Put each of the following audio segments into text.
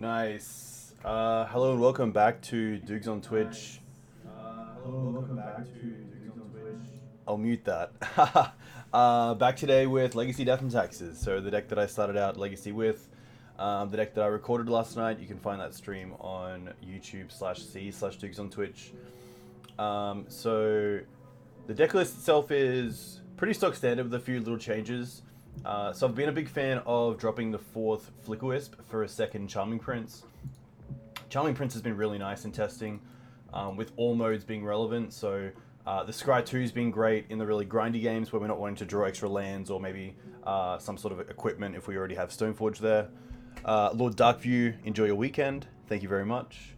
Nice. Hello and welcome back to Dugs on Twitch. I'll mute that. Back today with Legacy Death and Taxes. So the deck that I started out Legacy with, the deck that I recorded last night. You can find that stream on YouTube/C/Dugs on Twitch. So the deck list itself is pretty stock standard with a few little changes. So I've been a big fan of dropping the 4th Flickerwisp for a 2nd Charming Prince. Charming Prince has been really nice in testing, with all modes being relevant. So the Scry 2's been great in the really grindy games where we're not wanting to draw extra lands or maybe some sort of equipment if we already have Stoneforge there. Lord Darkview, enjoy your weekend. Thank you very much.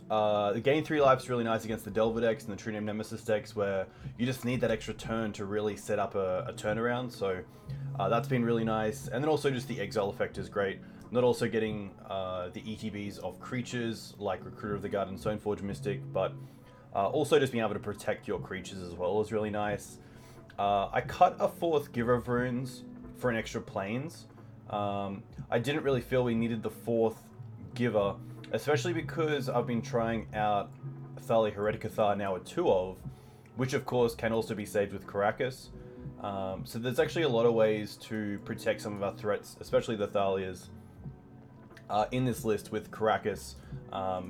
The gain 3 life is really nice against the Delver decks and the True Name Nemesis decks where you just need that extra turn to really set up a turnaround. So that's been really nice. And then also just the Exile effect is great. Not also getting the ETBs of creatures like Recruiter of the Guard and Stoneforge Mystic, but also just being able to protect your creatures as well is really nice. I cut a 4th Giver of Runes for an extra Plains. I didn't really feel we needed the 4th Giver, especially because I've been trying out Thalia Heretic Cathar now at 2 of, which of course can also be saved with Karakas. So there's actually a lot of ways to protect some of our threats, especially the Thalias, in this list with Karakas,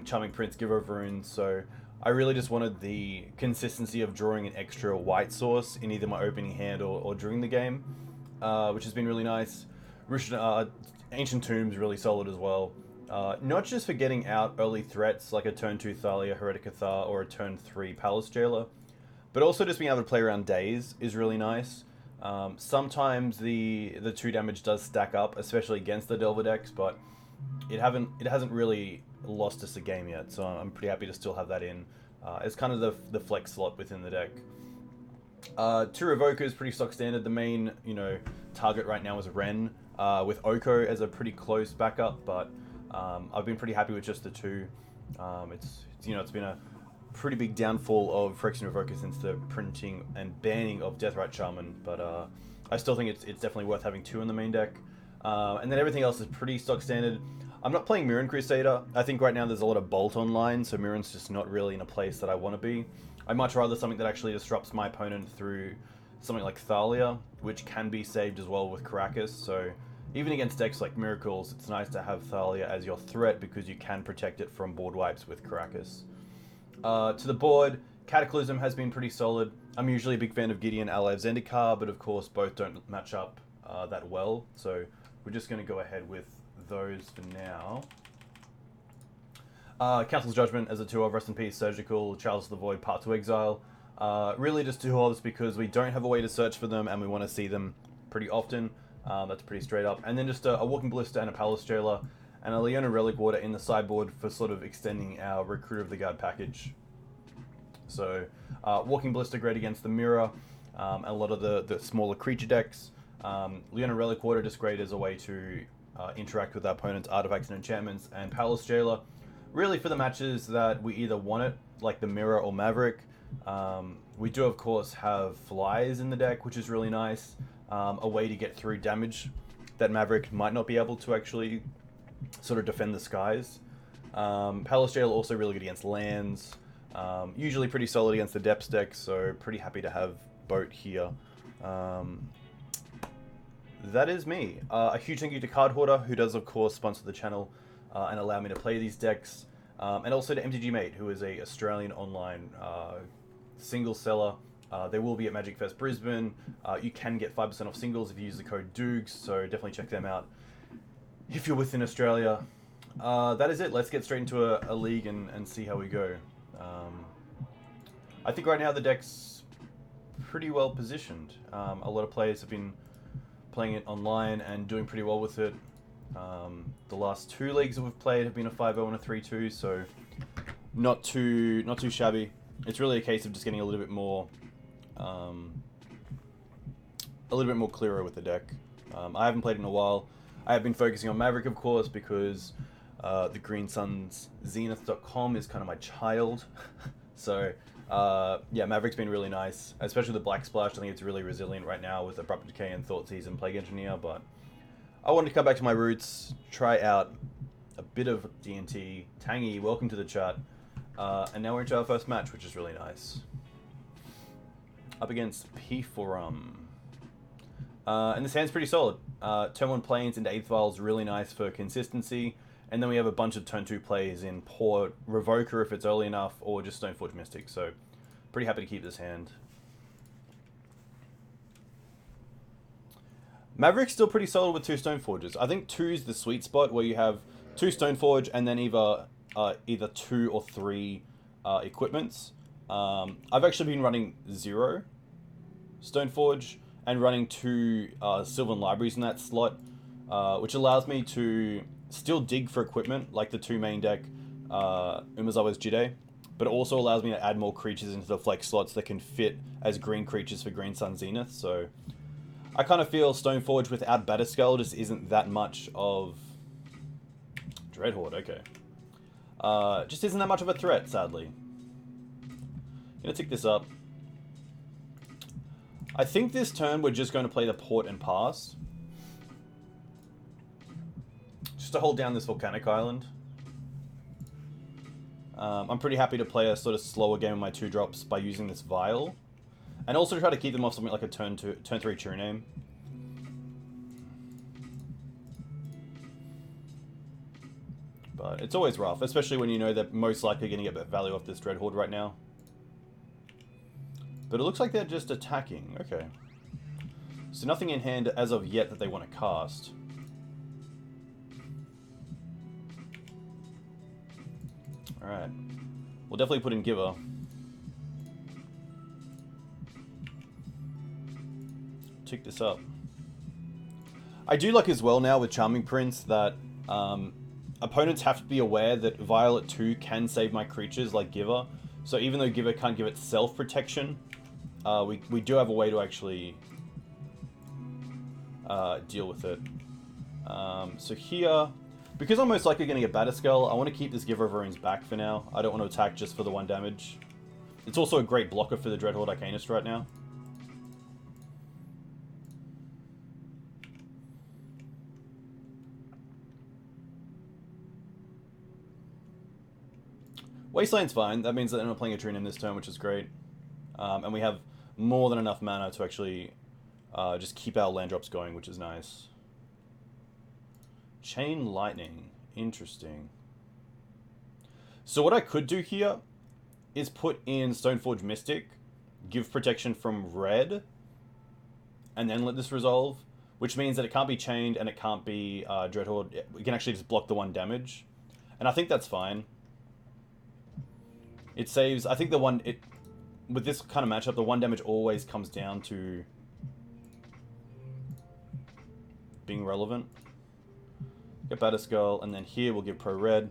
Charming Prince, Giver of Runes. So I really just wanted the consistency of drawing an extra white source in either my opening hand or during the game, which has been really nice. Ancient Tomb's really solid as well. Not just for getting out early threats like a turn 2 Thalia Heretic Cathar or a turn 3 Palace Jailer, but also just being able to play around days is really nice. Sometimes the 2 damage does stack up, especially against the Delver decks, but it hasn't really lost us a game yet, so I'm pretty happy to still have that in. It's kind of the flex slot within the deck. 2 Revokers, pretty stock standard. The main target right now is Ren, with Oko as a pretty close backup, but I've been pretty happy with just the 2. It's been a pretty big downfall of Phyrexian Revoker since the printing and banning of Deathrite Shaman, but I still think it's definitely worth having 2 in the main deck. And then everything else is pretty stock standard. I'm not playing Mirren Crusader. I think right now there's a lot of Bolt online, so Mirren's just not really in a place that I want to be. I'd much rather something that actually disrupts my opponent through something like Thalia, which can be saved as well with Karakas. So even against decks like Miracles, it's nice to have Thalia as your threat because you can protect it from board wipes with Karakas. To the board, Cataclysm has been pretty solid. I'm usually a big fan of Gideon, ally of Zendikar, but of course both don't match up that well. So we're just going to go ahead with those for now. Council's Judgment as a 2 of, rest in peace, Surgical, Chalice of the Void, Part 2 Exile. Really just 2 ofs because we don't have a way to search for them and we want to see them pretty often. That's pretty straight up. And then just a Walking Ballista and a Palace Jailer and a Leonin Relic-Warder in the sideboard for sort of extending our Recruiter of the Guard package. So Walking Ballista great against the Mirror, and a lot of the smaller creature decks. Leonin Relic-Warder just great as a way to interact with our opponent's artifacts and enchantments, and Palace Jailer really for the matches that we either want it, like the Mirror or Maverick. We do of course have Flies in the deck, which is really nice, a way to get through damage that Maverick might not be able to actually sort of defend the skies. Palace Jailer also really good against lands, usually pretty solid against the depths deck, so pretty happy to have Boat here. That is me. A huge thank you to Card Hoarder, who does of course sponsor the channel and allow me to play these decks, and also to MTG Mate, who is a Australian online single seller. They will be at Magic Fest Brisbane. You can get 5% off singles if you use the code DUGS, so definitely check them out if you're within Australia. That is it. Let's get straight into a league and see how we go. I think right now the deck's pretty well positioned. A lot of players have been playing it online and doing pretty well with it. The last 2 leagues that we've played have been a 5-0 and a 3-2, so not too shabby. It's really a case of just getting a little bit more clearer with the deck. I haven't played in a while. I have been focusing on Maverick, of course, because the Green Suns Zenith.com is kind of my child. So yeah, Maverick's been really nice, especially the Black Splash. I think it's really resilient right now with Abrupt Decay and Thoughtseize and Plague Engineer, but I wanted to come back to my roots, try out a bit of D&T. Tangy, welcome to the chat. And now we're into our first match, which is really nice. Up against P4. And this hand's pretty solid. Turn 1 planes into Aether Vial is really nice for consistency. And then we have a bunch of turn 2 plays in Port, Revoker if it's early enough, or just Stoneforge Mystic. So pretty happy to keep this hand. Maverick's still pretty solid with 2 Stoneforges. I think 2 is the sweet spot where you have 2 Stoneforge and then either 2 or 3 equipments. I've actually been running 0 Stoneforge and running 2 Sylvan Libraries in that slot, which allows me to still dig for equipment, like the 2 main deck, Umezawa's Jitte, but it also allows me to add more creatures into the flex slots that can fit as green creatures for Green Sun Zenith, so I kind of feel Stoneforge without Batterskull just isn't that much of... Dreadhorde, okay. Just isn't that much of a threat, sadly. Gonna tick this up. I think this turn we're just going to play the Port and pass. Just to hold down this Volcanic Island. I'm pretty happy to play a sort of slower game with my 2 drops by using this Vial. And also try to keep them off something like a turn 3 True Name. But it's always rough, especially when you know that most likely going to get value off this Dreadhorde right now. But it looks like they're just attacking. Okay. So nothing in hand as of yet that they want to cast. Alright. We'll definitely put in Giver. Tick this up. I do like as well now with Charming Prince that opponents have to be aware that Violet 2 can save my creatures like Giver. So even though Giver can't give itself protection, we do have a way to actually deal with it. So here, because I'm most likely going to get Batterskull, I want to keep this Giver of Runes back for now. I don't want to attack just for the 1 damage. It's also a great blocker for the Dreadhorde Arcanist right now. Wasteland's fine. That means that they're not playing a True Name this turn, which is great. And we have more than enough mana to actually just keep our land drops going, which is nice. Chain Lightning. Interesting. So what I could do here is put in Stoneforge Mystic, give protection from red, and then let this resolve, which means that it can't be chained and it can't be Dreadhorde. We can actually just block the 1 damage. And I think that's fine. It saves, I think with this kind of matchup, the 1 damage always comes down to being relevant. Get Batterskull, and then here we'll give Pro Red.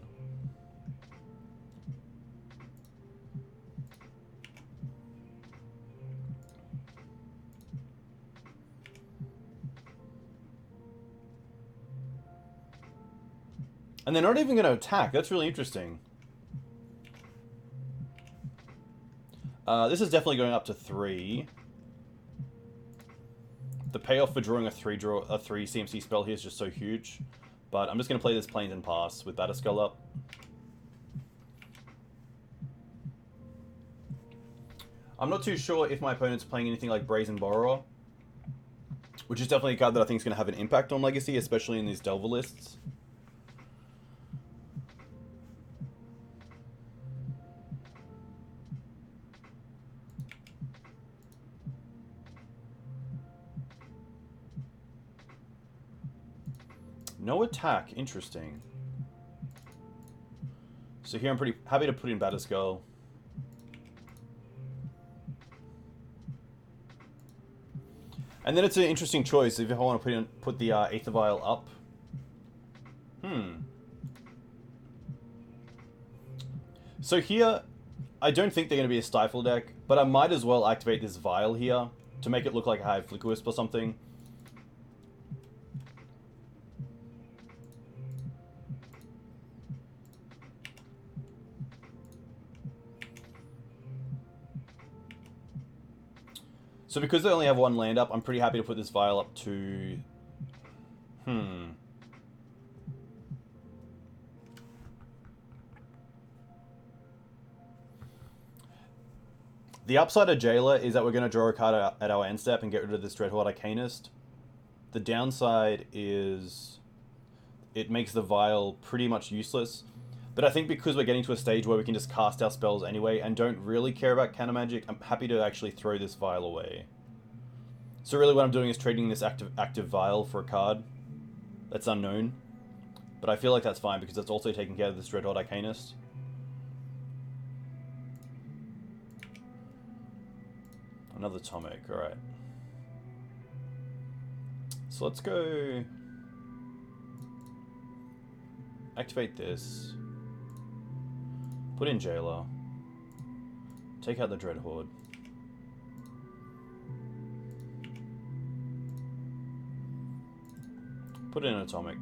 And they're not even going to attack. That's really interesting. This is definitely going up to 3. The payoff for drawing a 3 CMC spell here is just so huge. But I'm just going to play this Plains and Pass with Batterskull up. I'm not too sure if my opponent's playing anything like Brazen Borrower, which is definitely a card that I think is going to have an impact on Legacy, especially in these Delver lists. No attack. Interesting. So here I'm pretty happy to put in Batterskull. And then it's an interesting choice if I want to put the Aether Vial up. So here, I don't think they're going to be a Stifle deck, but I might as well activate this Vial here to make it look like I have Flickerwisp or something. So because they only have 1 land up, I'm pretty happy to put this Vial up to... The upside of Jailer is that we're going to draw a card at our end step and get rid of this Dreadhorde Arcanist. The downside is it makes the Vial pretty much useless. But I think because we're getting to a stage where we can just cast our spells anyway and don't really care about counter magic, I'm happy to actually throw this Vial away. So really what I'm doing is trading this active Vial for a card that's unknown. But I feel like that's fine because it's also taking care of this Dreadhorde Arcanist. Another Tomik, alright. So let's go... activate this. Put in Jailer. Take out the Dreadhorde. Put in Atomic.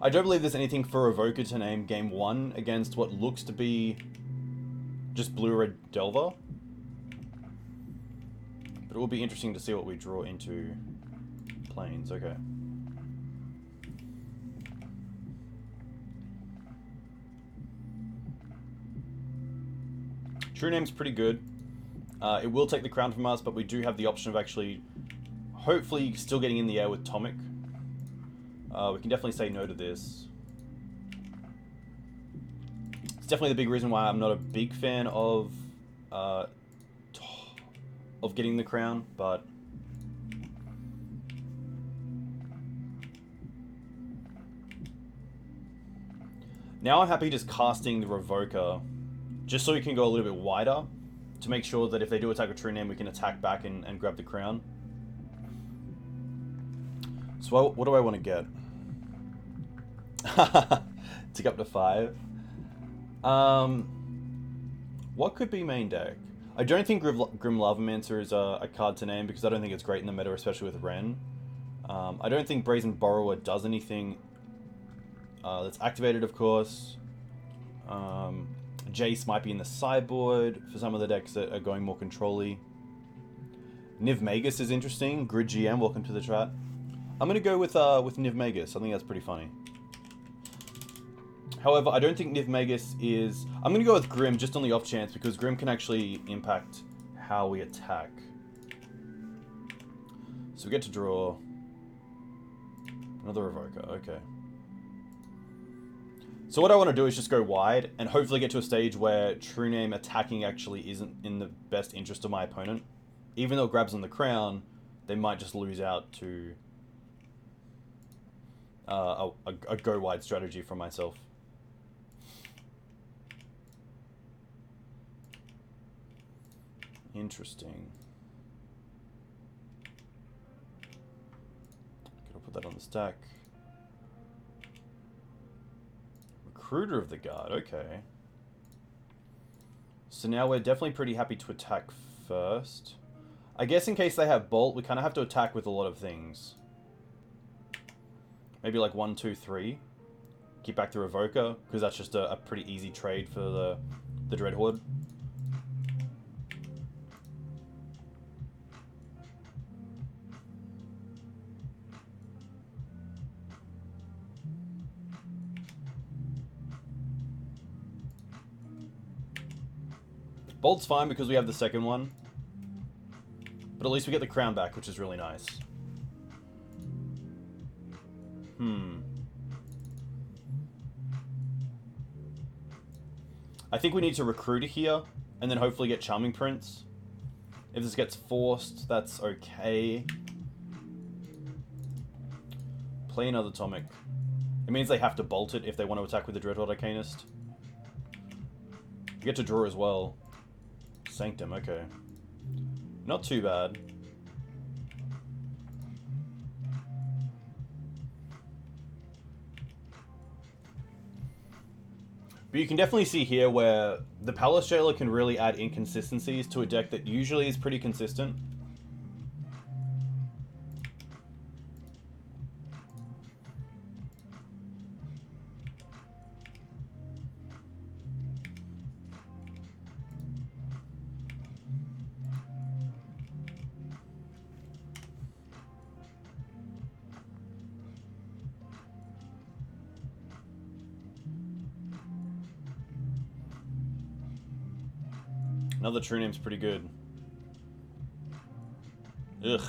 I don't believe there's anything for Revoker to name game 1 against what looks to be just blue-red Delver. But it will be interesting to see what we draw into planes. Okay. True Name's pretty good. It will take the crown from us, but we do have the option of actually, hopefully, still getting in the air with Tomik. We can definitely say no to this. It's definitely the big reason why I'm not a big fan of getting the crown, but now I'm happy just casting the Revoker, just so we can go a little bit wider, to make sure that if they do attack a True Name, we can attack back and grab the crown. So what do I want to get? Tick up to 5. What could be main deck? I don't think Grim Lavamancer is a card to name because I don't think it's great in the meta, especially with Ren. I don't think Brazen Borrower does anything that's activated, of course. Jace might be in the sideboard for some of the decks that are going more control-y. Niv Magus is interesting. Grid GM, welcome to the chat. I'm going to go with Niv Magus. I think that's pretty funny. However, I don't think Niv Magus is... I'm going to go with Grim just on the off chance because Grim can actually impact how we attack. So we get to draw another Revoker. Okay. So what I want to do is just go wide and hopefully get to a stage where True Name attacking actually isn't in the best interest of my opponent. Even though it grabs on the crown, they might just lose out to a go wide strategy from myself. Interesting. Gotta put that on the stack. Recruiter of the Guard, okay. So now we're definitely pretty happy to attack first. I guess in case they have Bolt, we kind of have to attack with a lot of things. Maybe like 1, 2, 3. Keep back the Revoker, because that's just a pretty easy trade for the Dreadhorde. Bolt's fine because we have the second one. But at least we get the crown back, which is really nice. I think we need to recruit here, and then hopefully get Charming Prince. If this gets forced, that's okay. Play another Tomik. It means they have to bolt it if they want to attack with the Dreadhorde Arcanist. You get to draw as well. Sanctum, okay. Not too bad. But you can definitely see here where the Palace Jailer can really add inconsistencies to a deck that usually is pretty consistent. Another true name's pretty good. Ugh.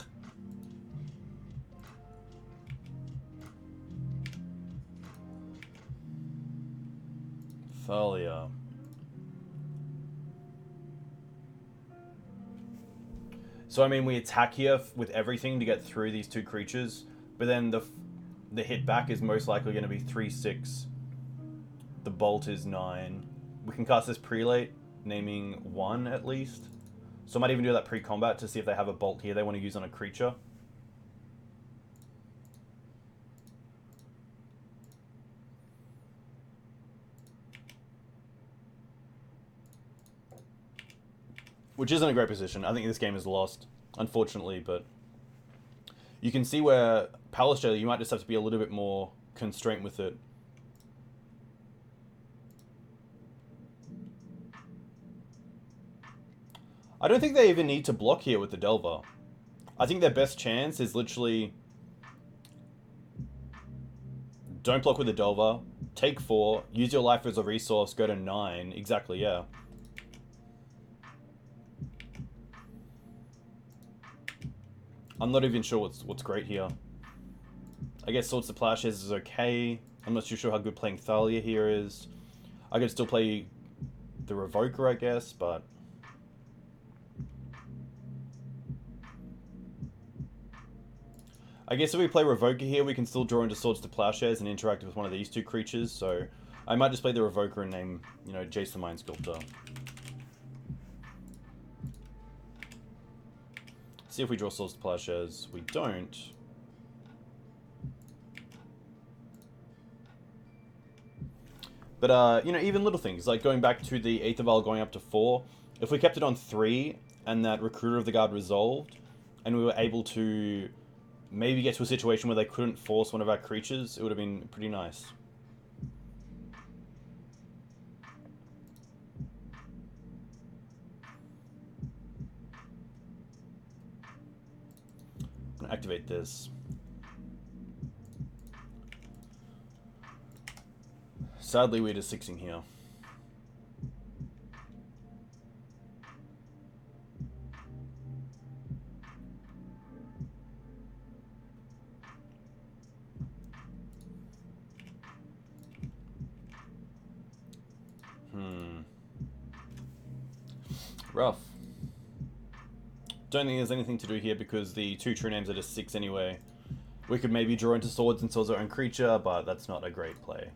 Thalia. So I mean, we attack here with everything to get through these two creatures, but then the hit back is most likely going to be 3/6. The bolt is 9. We can cast this Prelate, naming 1 at least. So I might even do that pre-combat to see if they have a bolt here they want to use on a creature. Which isn't a great position. I think this game is lost, unfortunately, but you can see where Palace Jailer, you might just have to be a little bit more constrained with it. I don't think they even need to block here with the Delver. I think their best chance is literally don't block with the Delver, take 4, use your life as a resource, go to 9. Exactly, yeah. I'm not even sure what's great here. I guess Swords to Plowshares is okay. I'm not too sure how good playing Thalia here is. I could still play the Revoker, I guess, but I guess if we play Revoker here, we can still draw into Swords to Plowshares and interact with one of these two creatures, so I might just play the Revoker and name, you know, Jace the Mind Sculptor. See if we draw Swords to Plowshares. We don't. But, you know, even little things, like going back to the Aether Vial going up to 4, if we kept it on 3, and that Recruiter of the Guard resolved, and we were able to maybe get to a situation where they couldn't force one of our creatures, it would have been pretty nice. I'm gonna activate this. Sadly, we're just 6ing here. Rough. Don't think there's anything to do here because the 2 true names are just 6 anyway. We could maybe draw into Swords and Swords our own creature, but that's not a great play.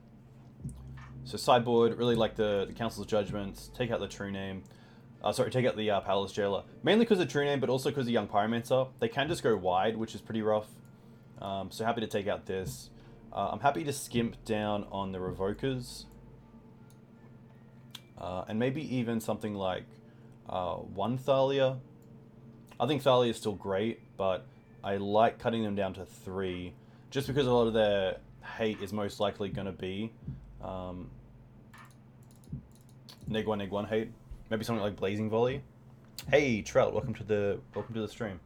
So sideboard, really like the Council's Judgments, take out the true name. Sorry, take out the Palace Jailer. Mainly because of true name, but also because of Young Pyromancer. They can just go wide, which is pretty rough. So happy to take out this. I'm happy to skimp down on the Revokers. And maybe even something like 1 Thalia. I think Thalia is still great, but I like cutting them down to 3, just because a lot of their hate is most likely going to be neg 1 hate. Maybe something like Blazing Volley. Hey Trout, welcome to the stream.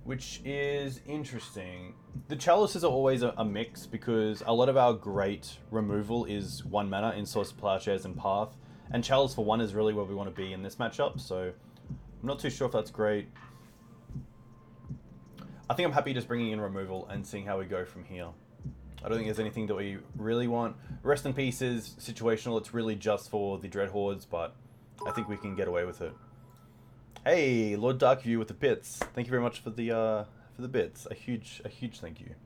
Which is interesting. The Chalices are always a mix because a lot of our great removal is 1 mana in Swords to Plowshares and Path, and Chalice for 1 is really where we want to be in this matchup, so I'm not too sure if that's great. I think I'm happy just bringing in removal and seeing how we go from here. I don't think there's anything that we really want. Rest in Peace is situational, it's really just for the Dread Hordes, but I think we can get away with it. Hey, Lord Darkview with the bits. Thank you very much for the bits. A huge thank you.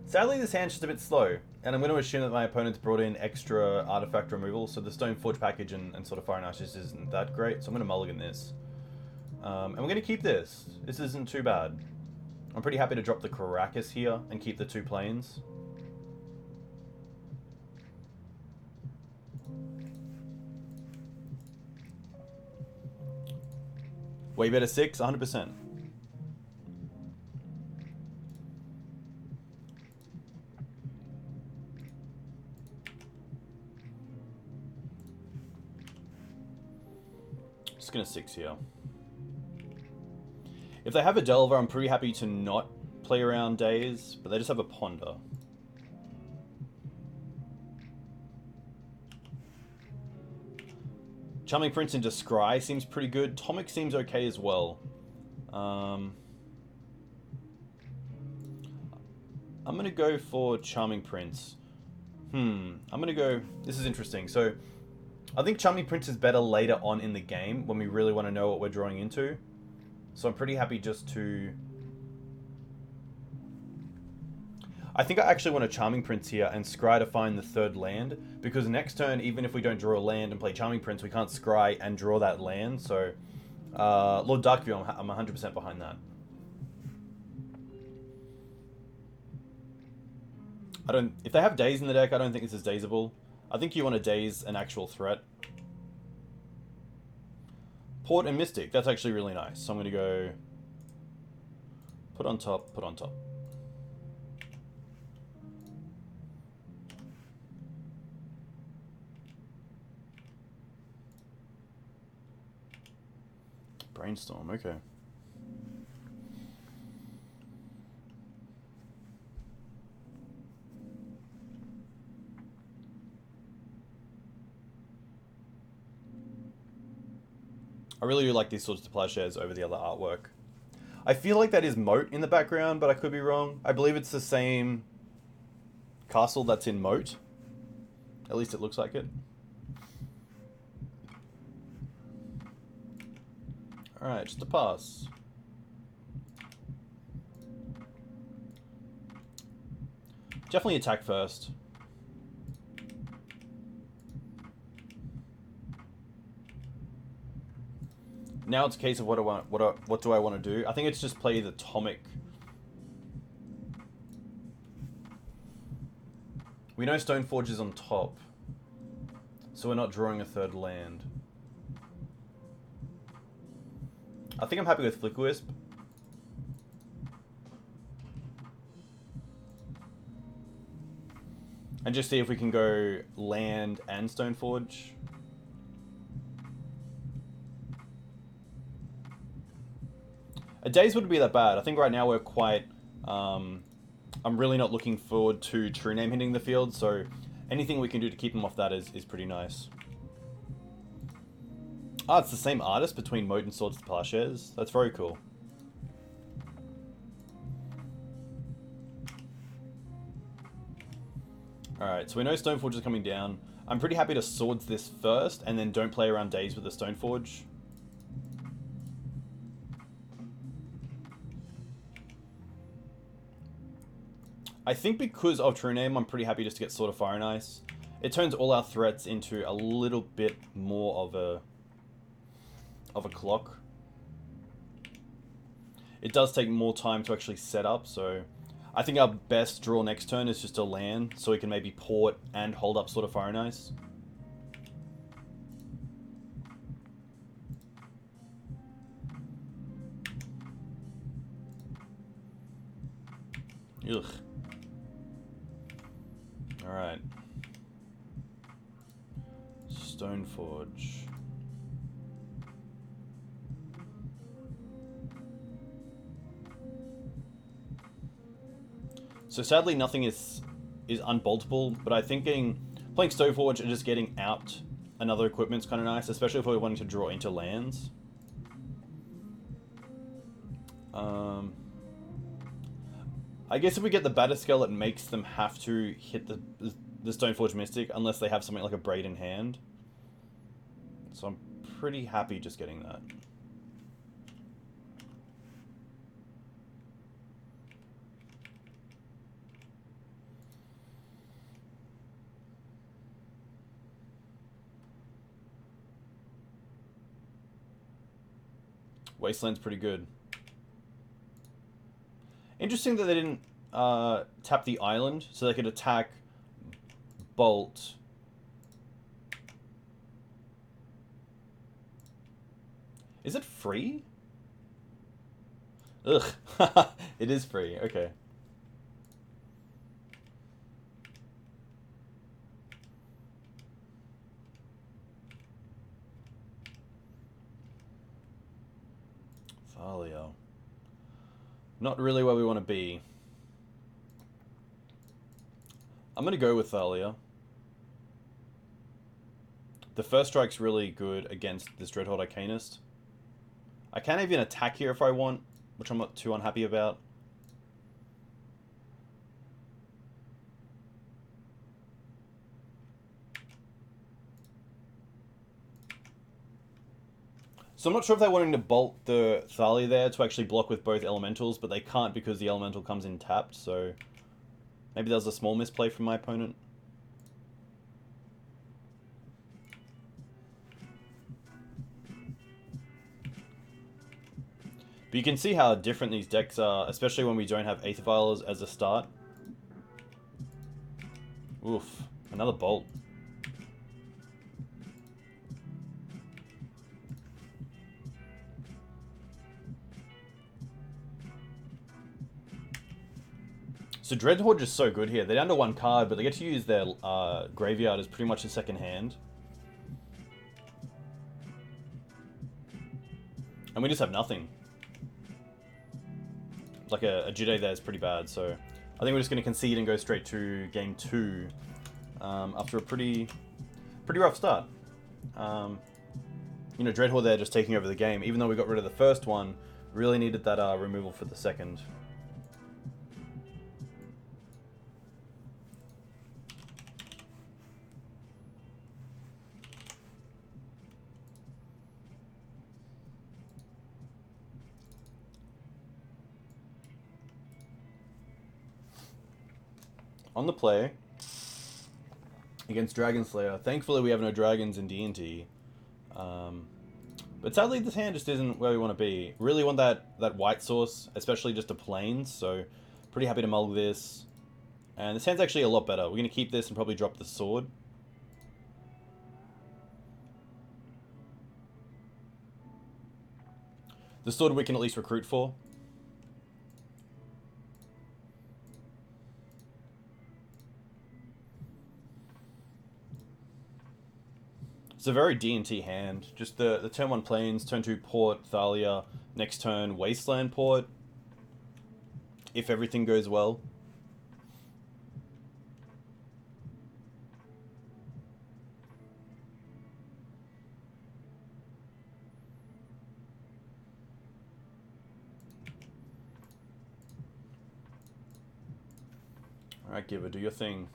Sadly, this hand's just a bit slow, and I'm going to assume that my opponent's brought in extra artifact removal, so the Stoneforge package and sort of Fire and Ash just isn't that great, so I'm going to mulligan this. And we're going to keep this. This isn't too bad. I'm pretty happy to drop the Karakas here and keep the 2 planes. Way better 6, 100%. Just gonna 6 here. If they have a Delver, I'm pretty happy to not play around Daze, but they just have a Ponder. Charming Prince into Scry seems pretty good. Tomik seems okay as well. I'm going to go for Charming Prince. I'm going to go... This is interesting. So, I think Charming Prince is better later on in the game when we really want to know what we're drawing into. So I'm pretty happy just to... I think I actually want a Charming Prince here and scry to find the third land, because next turn, even if we don't draw a land and play Charming Prince, we can't scry and draw that land. So, Lord Darkview, I'm 100% behind that. If they have Daze in the deck, I don't think this is Dazeable. I think you want to Daze an actual threat. Port and Mystic, that's actually really nice. So I'm going to go put on top, put on top. Brainstorm, okay. I really do like these sorts of Plowshares over the other artwork. I feel like that is Moat in the background, but I could be wrong. I believe it's the same castle that's in Moat. At least it looks like it. Alright, just a pass. Definitely attack first. Now it's a case of what do I want to do? I think it's just play the Tomik. We know Stoneforge is on top, so we're not drawing a third land. I think I'm happy with Flickerwisp. And just see if we can go land and Stoneforge. A Daze wouldn't be that bad. I think right now we're quite... I'm really not looking forward to True Name hitting the field, so anything we can do to keep him off that is pretty nice. Ah, it's the same artist between Moat and Swords to Plowshares. That's very cool. Alright, so we know Stoneforge is coming down. I'm pretty happy to Swords this first, and then don't play around Daze with the Stoneforge. I think because of True Name, I'm pretty happy just to get Sword of Fire and Ice. It turns all our threats into a little bit more of a clock. It does take more time to actually set up, so I think our best draw next turn is just a land, so we can maybe port and hold up Sword of Fire and Ice. Ugh. Alright. Stoneforge. So sadly nothing is unboltable, but I think playing Stoneforge and just getting out another equipment's kind of nice, especially if we're wanting to draw into lands. I guess if we get the Batterskull, it makes them have to hit the Stoneforge Mystic, unless they have something like a Braid in hand. So I'm pretty happy just getting that. Wasteland's pretty good. Interesting that they didn't tap the island, so they could attack Bolt. Is it free? Ugh. It is free, okay. Thalia. Not really where we want to be. I'm going to go with Thalia. The first strike's really good against this Dreadhorde Arcanist. I can even attack here if I want, which I'm not too unhappy about. So I'm not sure if they're wanting to bolt the Thalia there to actually block with both elementals, but they can't because the elemental comes in tapped, so maybe that was a small misplay from my opponent. But you can see how different these decks are, especially when we don't have Aether Vial as a start. Oof, another bolt. So Dreadhorde just so good here. They're down to one card, but they get to use their graveyard as pretty much a second hand. And we just have nothing. Like a Jitte there is pretty bad, so I think we're just going to concede and go straight to game 2 after a pretty rough start. You know, Dreadhorde there just taking over the game. Even though we got rid of the first one, really needed that removal for the second. On the play, against Dragon Slayer. Thankfully, we have no dragons in D&D. But sadly, this hand just isn't where we want to be. Really want that white source, especially just a plains, so pretty happy to mull this. And this hand's actually a lot better. We're going to keep this and probably drop the sword. The sword we can at least recruit for. It's a very D&T hand. Just the turn 1 plains, turn 2 port, Thalia, next turn Wasteland port. If everything goes well. Alright, Giver, do your thing.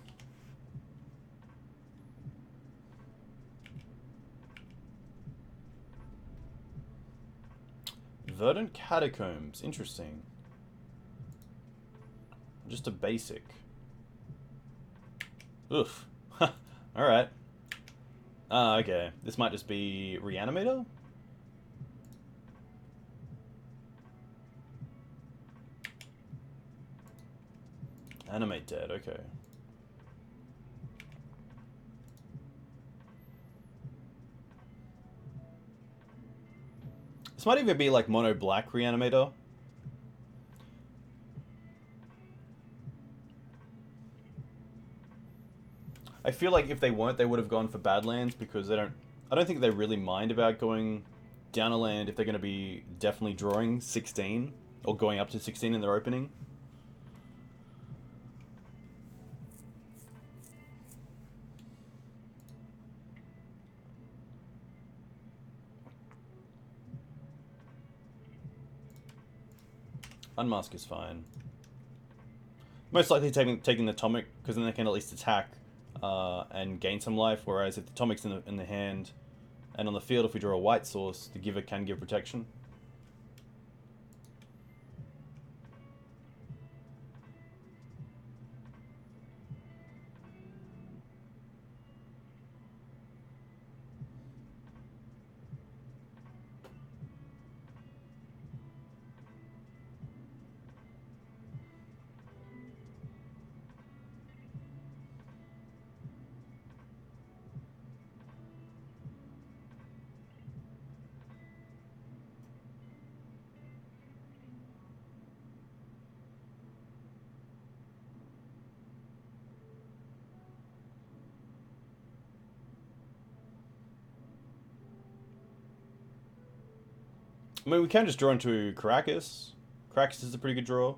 Verdant Catacombs, interesting. Just a basic. Oof. Alright. Okay. This might just be Reanimator? Animate dead, okay. This might even be like mono black Reanimator. I feel like if they weren't, they would have gone for Badlands because they don't. I don't think they really mind about going down a land if they're going to be definitely drawing 16 or going up to 16 in their opening. Unmask is fine. Most likely taking the Tomik, because then they can at least attack and gain some life, whereas if the Tomik's in the hand and on the field, if we draw a white source, the Giver can give protection. I mean, we can just draw into Karakas. Karakas is a pretty good draw.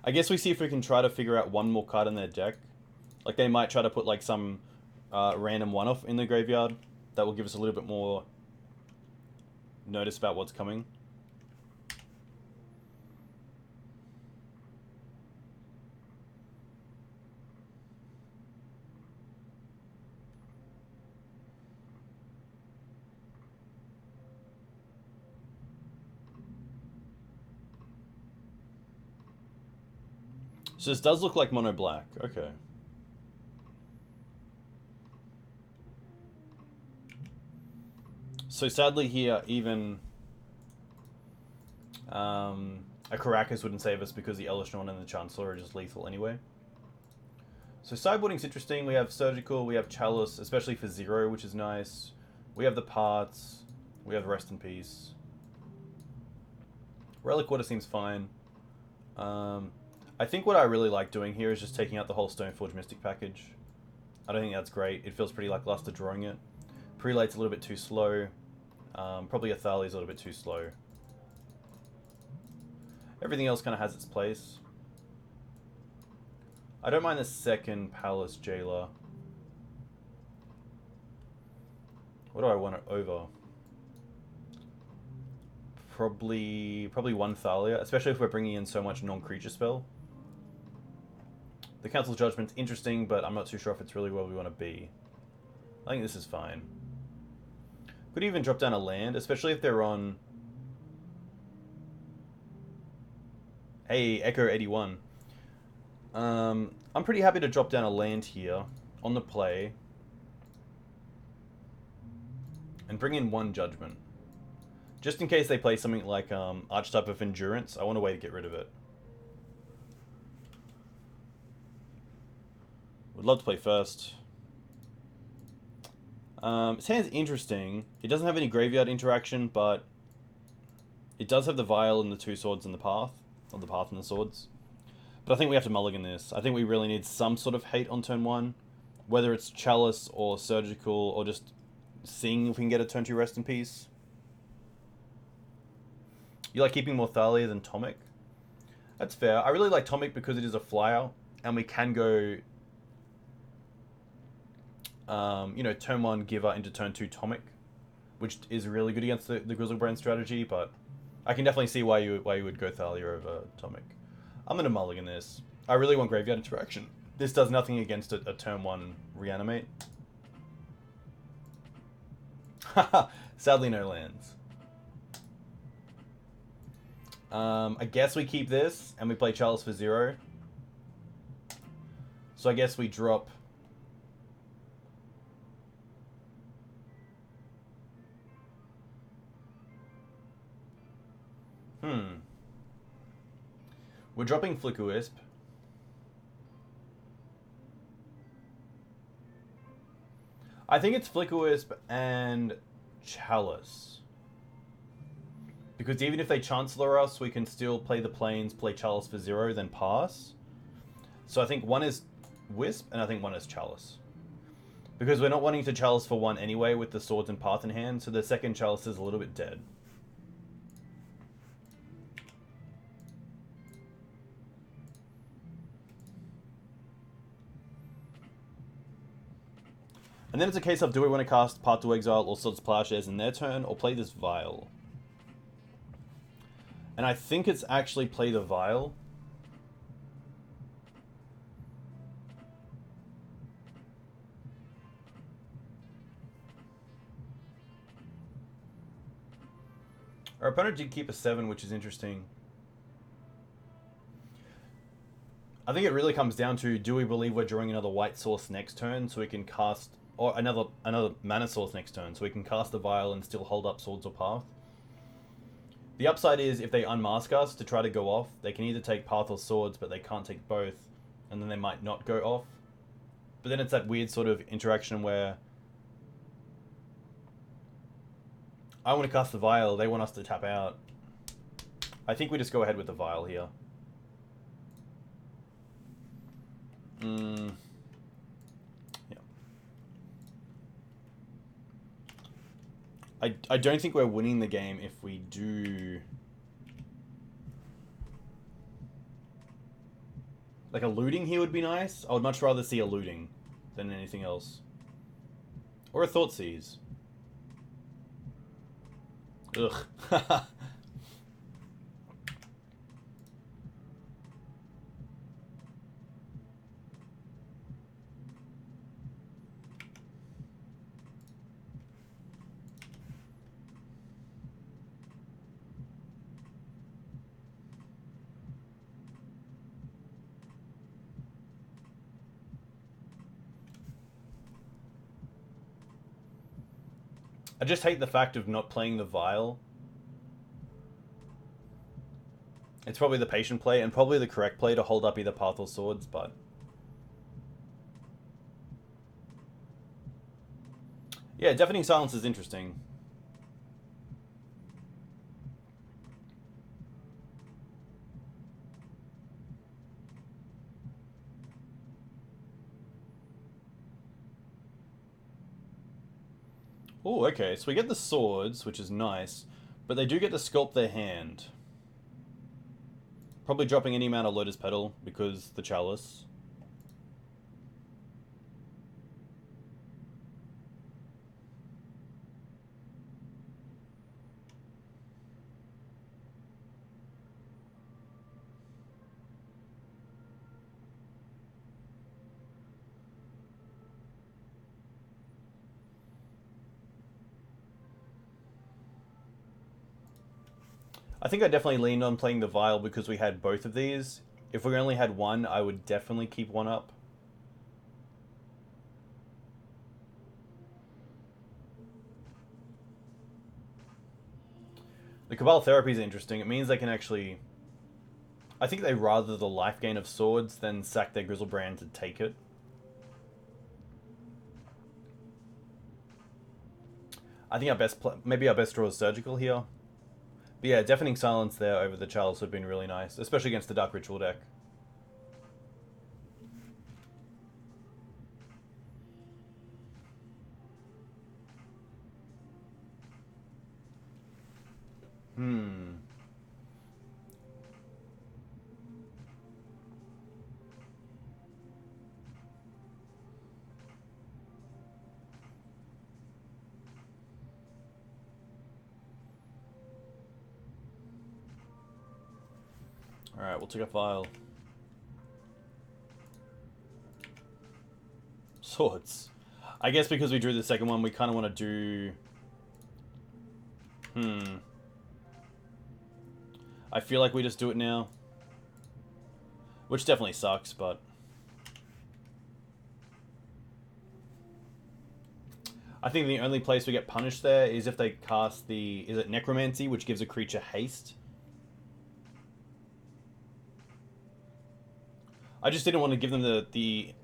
I guess we see if we can try to figure out one more card in their deck. Like, they might try to put, like, some random one-off in the graveyard. That will give us a little bit more notice about what's coming. So this does look like mono black. Okay. So sadly here, even a Karakas wouldn't save us because the Elishnorn and the Chancellor are just lethal anyway. So sideboarding's interesting. We have Surgical, we have Chalice, especially for 0, which is nice. We have the parts. We have Rest in Peace. Relic-Warder seems fine. I think what I really like doing here is just taking out the whole Stoneforge Mystic package. I don't think that's great. It feels pretty lackluster drawing it. Prelate's a little bit too slow. Probably a Thalia's a little bit too slow. Everything else kind of has its place. I don't mind the second Palace Jailer. What do I want it over? Probably one Thalia, especially if we're bringing in so much non-creature spell. The Council's Judgment's interesting, but I'm not too sure if it's really where we want to be. I think this is fine. Could even drop down a land, especially if they're on... Hey, Echo 81. I'm pretty happy to drop down a land here on the play and bring in one Judgment. Just in case they play something like Archetype of Endurance, I want a way to get rid of it. Would love to play first. His hand's interesting. It doesn't have any graveyard interaction, but it does have the Vial and the 2 swords in the path. Or the path and the swords. But I think we have to mulligan this. I think we really need some sort of hate on turn 1. Whether it's Chalice or Surgical or just seeing if we can get a turn 2 Rest in Peace. You like keeping more Thalia than Tomik? That's fair. I really like Tomik because it is a flyer. And we can go... you know, turn 1 Giver into turn 2 Tomik, which is really good against the Grizzlebrand strategy, but I can definitely see why you would go Thalia over Tomik. I'm going to mulligan this. I really want graveyard interaction. This does nothing against a turn 1 reanimate. Haha, sadly no lands. I guess we keep this and we play Chalice for 0. So I guess we drop... We're dropping Flickerwisp. I think it's Flickerwisp and Chalice. Because even if they Chancellor us, we can still play the Plains, play Chalice for 0, then pass. So I think one is Wisp, and I think one is Chalice. Because we're not wanting to Chalice for 1 anyway with the Swords and Path in hand, so the second Chalice is a little bit dead. And then it's a case of, do we want to cast Path to Exile or Swords Plowshares in their turn, or play this Vial? And I think it's actually play the Vial. Our opponent did keep a 7, which is interesting. I think it really comes down to, do we believe we're drawing another white source next turn so we can cast... Or another mana source next turn, so we can cast the Vial and still hold up Swords or Path. The upside is, if they unmask us to try to go off, they can either take Path or Swords, but they can't take both, and then they might not go off. But then it's that weird sort of interaction where I want to cast the Vial, they want us to tap out. I think we just go ahead with the Vial here. I don't think we're winning the game if we do... Like a looting here would be nice. I would much rather see a looting than anything else. Or a Thoughtseize. Ugh. I just hate the fact of not playing the Vial. It's probably the patient play, and probably the correct play to hold up either Path or Swords, but... yeah, Deafening Silence is interesting. Oh, okay, so we get the swords, which is nice, but they do get to sculpt their hand. Probably dropping any amount of Lotus Petal, because the Chalice. I think I definitely leaned on playing the Vial because we had both of these. If we only had one, I would definitely keep one up. The Cabal Therapy is interesting. It means they can actually... I think they rather the life gain of swords than sack their Grizzlebrand to take it. I think maybe our best draw is Surgical here. But yeah, Deafening Silence there over the Chalice would have been really nice, especially against the Dark Ritual deck. Alright, we'll take a Vial. Swords. I guess because we drew the second one, we kind of want to do... I feel like we just do it now. Which definitely sucks, but... I think the only place we get punished there is if they cast the... Is it Necromancy, which gives a creature haste? I just didn't want to give them the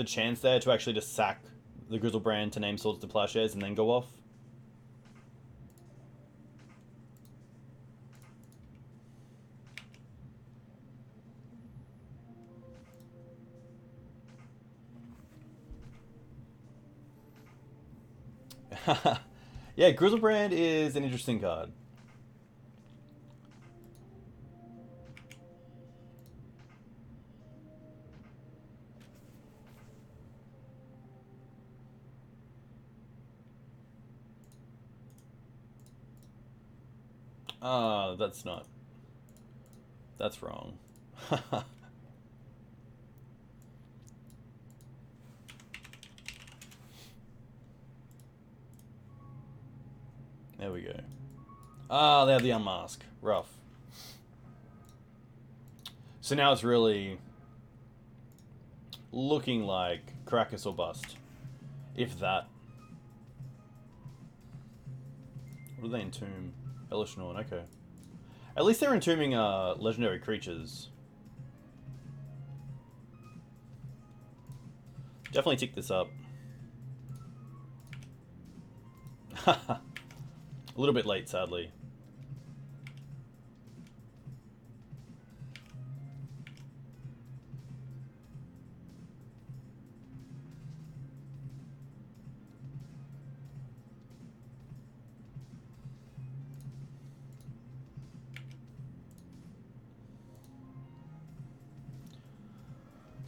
chance there to actually just sack the Grizzlebrand to name Swords to Plowshares and then go off. Yeah, Grizzlebrand is an interesting card. That's not... That's wrong. There we go. They have the Unmask. Rough. So now it's really looking like Karakas or bust. If that. What do they entomb? Hellish Norn, okay. At least they're entombing legendary creatures. Definitely tick this up. A little bit late, sadly.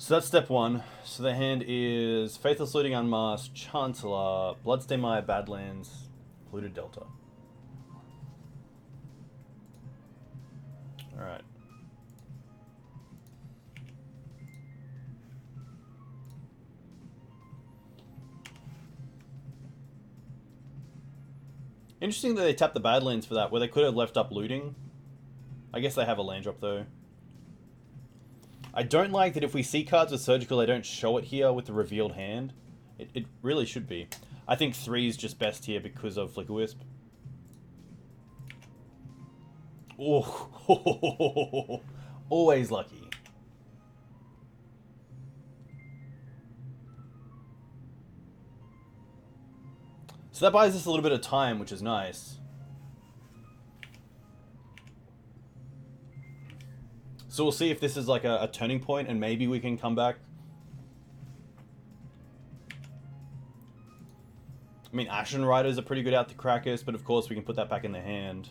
So that's step one. So the hand is Faithless Looting, Unmasked, Chancellor, Bloodstained Mire, Badlands, Polluted Delta. Alright. Interesting that they tapped the Badlands for that, where they could have left up looting. I guess they have a land drop though. I don't like that if we see cards with Surgical, they don't show it here with the revealed hand. It really should be. I think 3 is just best here because of Flickerwisp. Oh, always lucky. So that buys us a little bit of time, which is nice. So we'll see if this is like a turning point and maybe we can come back. I mean, Ashen Riders are pretty good out to Karakas, but of course we can put that back in the hand.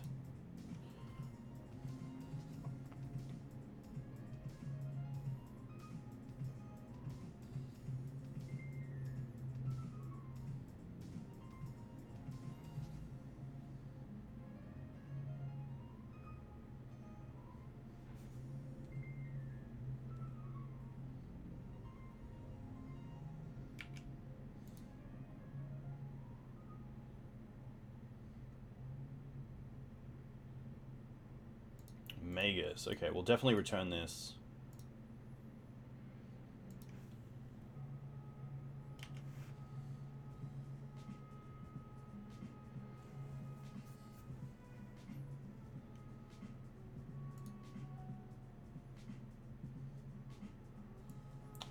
Magus. Okay, we'll definitely return this.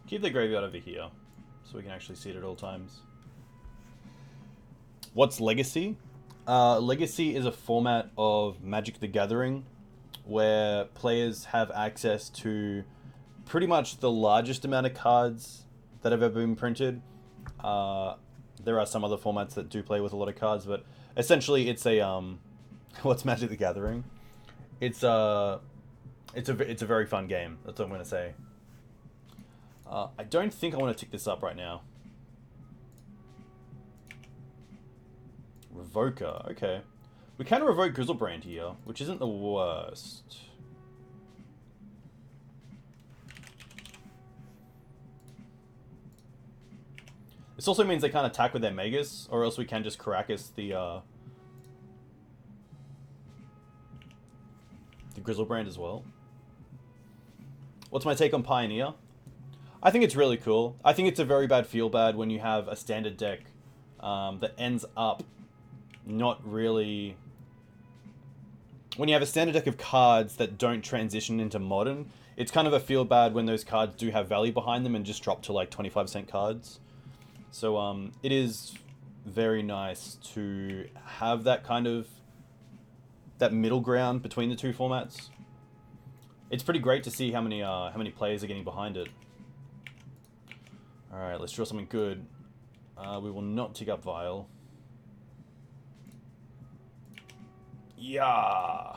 Keep the graveyard over here, so we can actually see it at all times. What's Legacy? Legacy is a format of Magic the Gathering where players have access to pretty much the largest amount of cards that have ever been printed. There are some other formats that do play with a lot of cards, but essentially it's a what's Magic the Gathering? It's a very fun game. That's what I'm going to say. I don't think I want to tick this up right now. Revoker, okay. We can revoke Grizzlebrand here, which isn't the worst. This also means they can't attack with their Magus, or else we can just Karakas the Grizzlebrand as well. What's my take on Pioneer? I think it's really cool. I think it's a very bad feel-bad when you have a standard deck that ends up not really... When you have a standard deck of cards that don't transition into Modern, it's kind of a feel-bad when those cards do have value behind them and just drop to like 25-cent cards. So it is very nice to have that kind of... that middle ground between the two formats. It's pretty great to see how many players are getting behind it. Alright, let's draw something good. We will not tick up Vial. Yeah.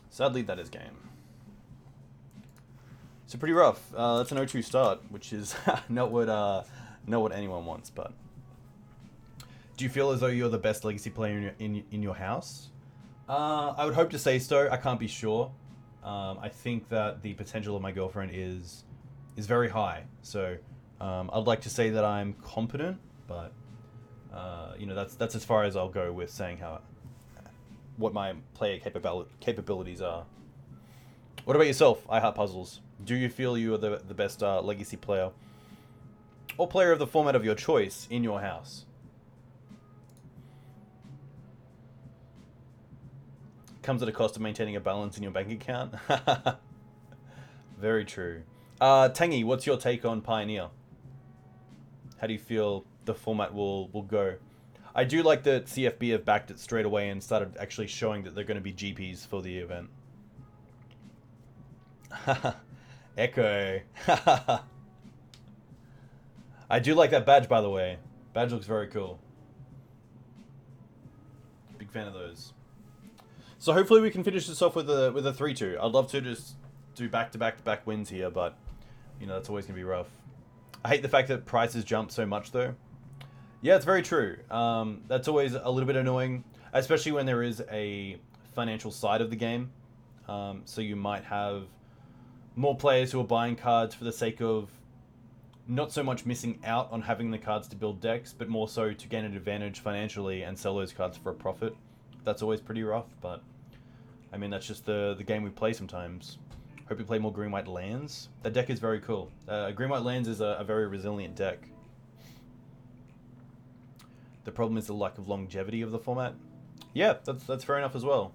Sadly, that is game. So pretty rough. That's an 0-2 start, which is not what anyone wants. But do you feel as though you're the best Legacy player in your house? I would hope to say so. I can't be sure. I think that the potential of my girlfriend is very high. So I'd like to say that I'm competent, but you know, that's as far as I'll go with saying what my player capabilities are. What about yourself, I Heart Puzzles? Do you feel you are the best Legacy player or player of the format of your choice in your house? Comes at a cost of maintaining a balance in your bank account. Very true. Tangy, what's your take on Pioneer? How do you feel the format will go? I do like that CFB have backed it straight away and started actually showing that they're going to be GPs for the event. Echo. I do like that badge, by the way. Badge looks very cool. Big fan of those. So hopefully we can finish this off with a 3-2. I'd love to just do back-to-back-to-back wins here, but you know that's always gonna be rough. I hate the fact that prices jump so much though. Yeah, it's very true. That's always a little bit annoying, especially when there is a financial side of the game. So you might have more players who are buying cards for the sake of not so much missing out on having the cards to build decks, but more so to gain an advantage financially and sell those cards for a profit. That's always pretty rough, but I mean, that's just the game we play sometimes. Hope you play more green-white lands. That deck is very cool. Green-white lands is a very resilient deck. The problem is the lack of longevity of the format. Yeah, that's fair enough as well.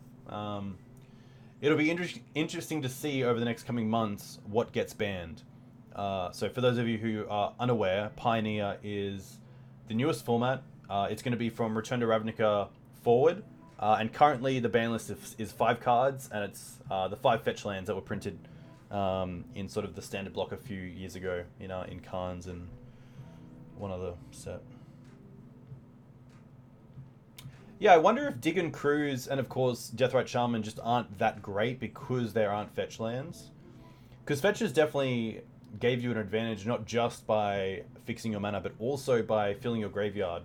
It'll be interesting to see over the next coming months what gets banned. So for those of you who are unaware, Pioneer is the newest format. It's going to be from Return to Ravnica forward. And currently the ban list is 5 cards, and it's the 5 fetch lands that were printed in sort of the standard block a few years ago in Khans and one other set. Yeah, I wonder if Dig and Cruise and of course Deathrite Shaman just aren't that great because there aren't fetch lands. Because fetches definitely gave you an advantage not just by fixing your mana, but also by filling your graveyard.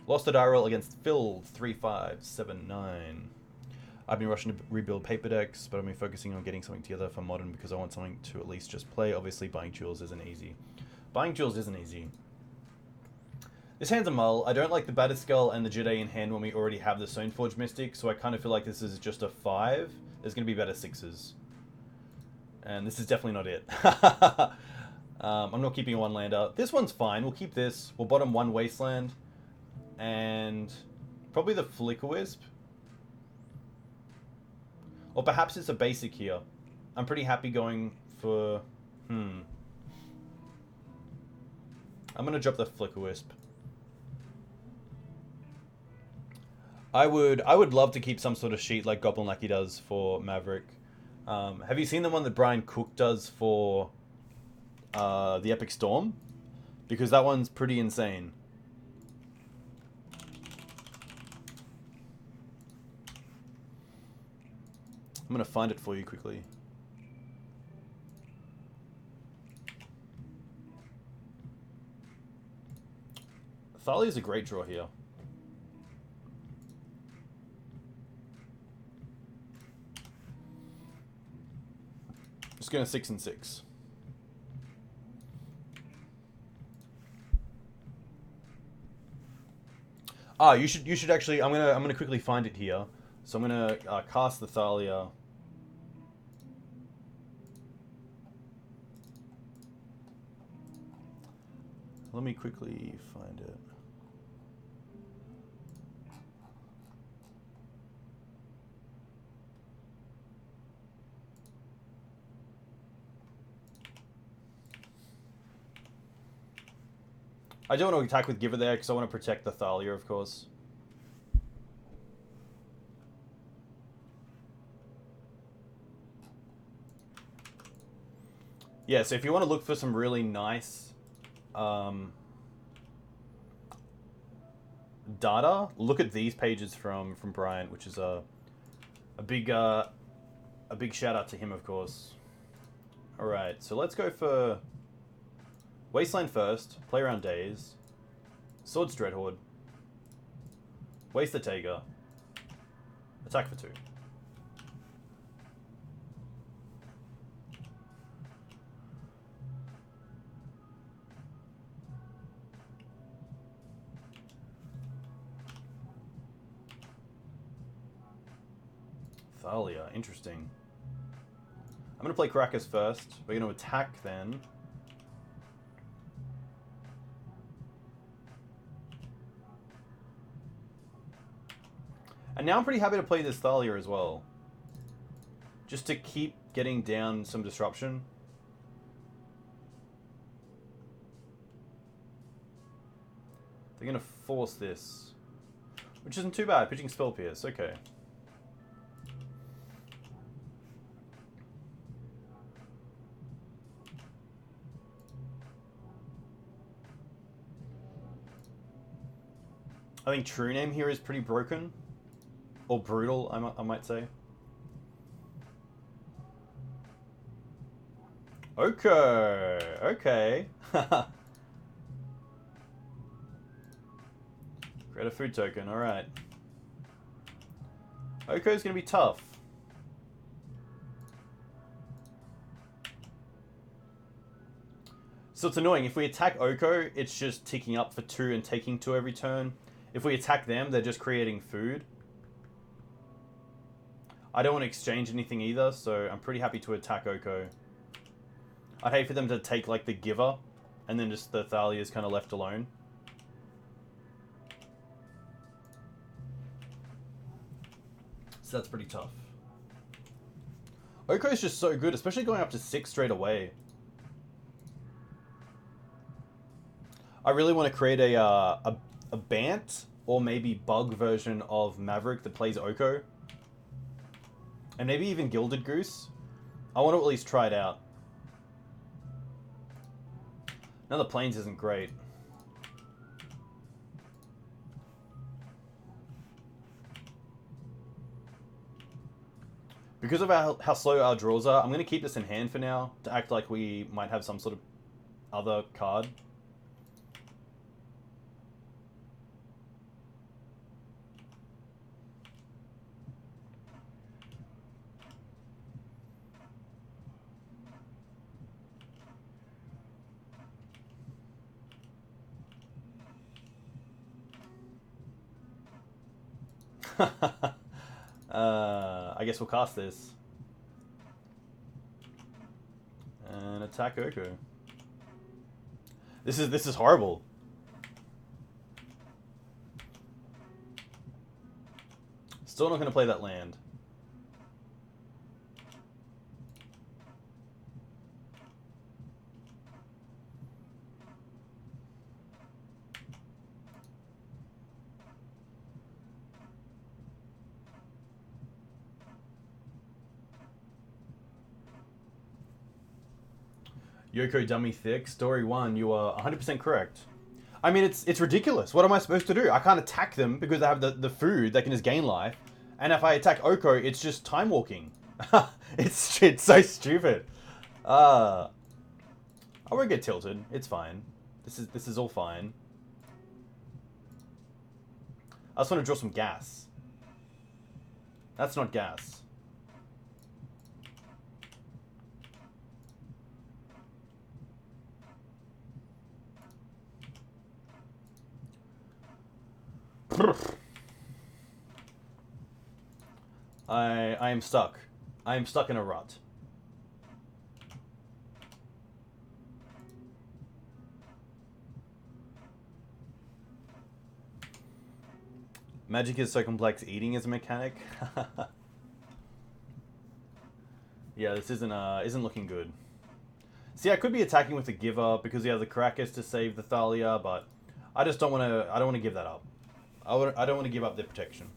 Lost a die roll against Phil 3579. I've been rushing to rebuild paper decks, but I've been focusing on getting something together for modern because I want something to at least just play. Obviously, buying jewels isn't easy. Buying jewels isn't easy. This hand's a mull. I don't like the Batterskull and the Jitte in hand when we already have the Stoneforge Mystic, so I kind of feel like this is just a 5. There's going to be better 6s. And this is definitely not it. I'm not keeping one lander. This one's fine. We'll keep this. We'll bottom 1 Wasteland. And probably the Flickerwisp. Or perhaps it's a basic here. I'm pretty happy going for... I'm going to drop the Flickerwisp. I would love to keep some sort of sheet like Goblin Lackey does for Maverick. Have you seen the one that Brian Cook does for the Epic Storm? Because that one's pretty insane. I'm going to find it for you quickly. Thalia is a great draw here. Just going to 6 and 6. You should actually. I'm gonna quickly find it here. So I'm gonna cast the Thalia. Let me quickly find it. I don't want to attack with Giver there because I want to protect the Thalia, of course. Yeah, so if you want to look for some really nice data, look at these pages from Brian, which is a big shout out to him, of course. All right, so let's go for Wasteland first, play around Days, Swords Dreadhorde, Waste the Taiga, attack for 2. Thalia, interesting. I'm going to play Karakas first. We're going to attack then. And now I'm pretty happy to play this Thalia as well. Just to keep getting down some disruption. They're going to force this. Which isn't too bad. Pitching Spell Pierce. Okay. I think true name here is pretty broken. Or brutal, I might say. Okay. Okay. Create a food token, alright. Oko's gonna be tough. So it's annoying. If we attack Oko, it's just ticking up for 2 and taking 2 every turn. If we attack them, they're just creating food. I don't want to exchange anything either, so I'm pretty happy to attack Oko. I'd hate for them to take, like, the Giver, and then just the Thalia is kind of left alone. So that's pretty tough. Oko is just so good, especially going up to 6 straight away. I really want to create a Bant, or maybe Bug version of Maverick that plays Oko. And maybe even Gilded Goose. I want to at least try it out. Now the Plains isn't great. Because of how slow our draws are, I'm going to keep this in hand for now, to act like we might have some sort of other card. I guess we'll cast this. And attack Oko. This is horrible. Still not gonna play that land. Yoko Dummy Thick, Story 1, you are 100% correct. I mean, it's ridiculous. What am I supposed to do? I can't attack them because they have the food that can just gain life. And if I attack Oko, it's just time walking. it's so stupid. I won't get tilted. It's fine. This is all fine. I just want to draw some gas. That's not gas. I am stuck. I am stuck in a rut. Magic is so complex, eating is a mechanic. Yeah, this isn't looking good. See, I could be attacking with the Giver because he has the Karakas to save the Thalia, but I just don't want to. I don't want to give that up. I don't want to give up their protection.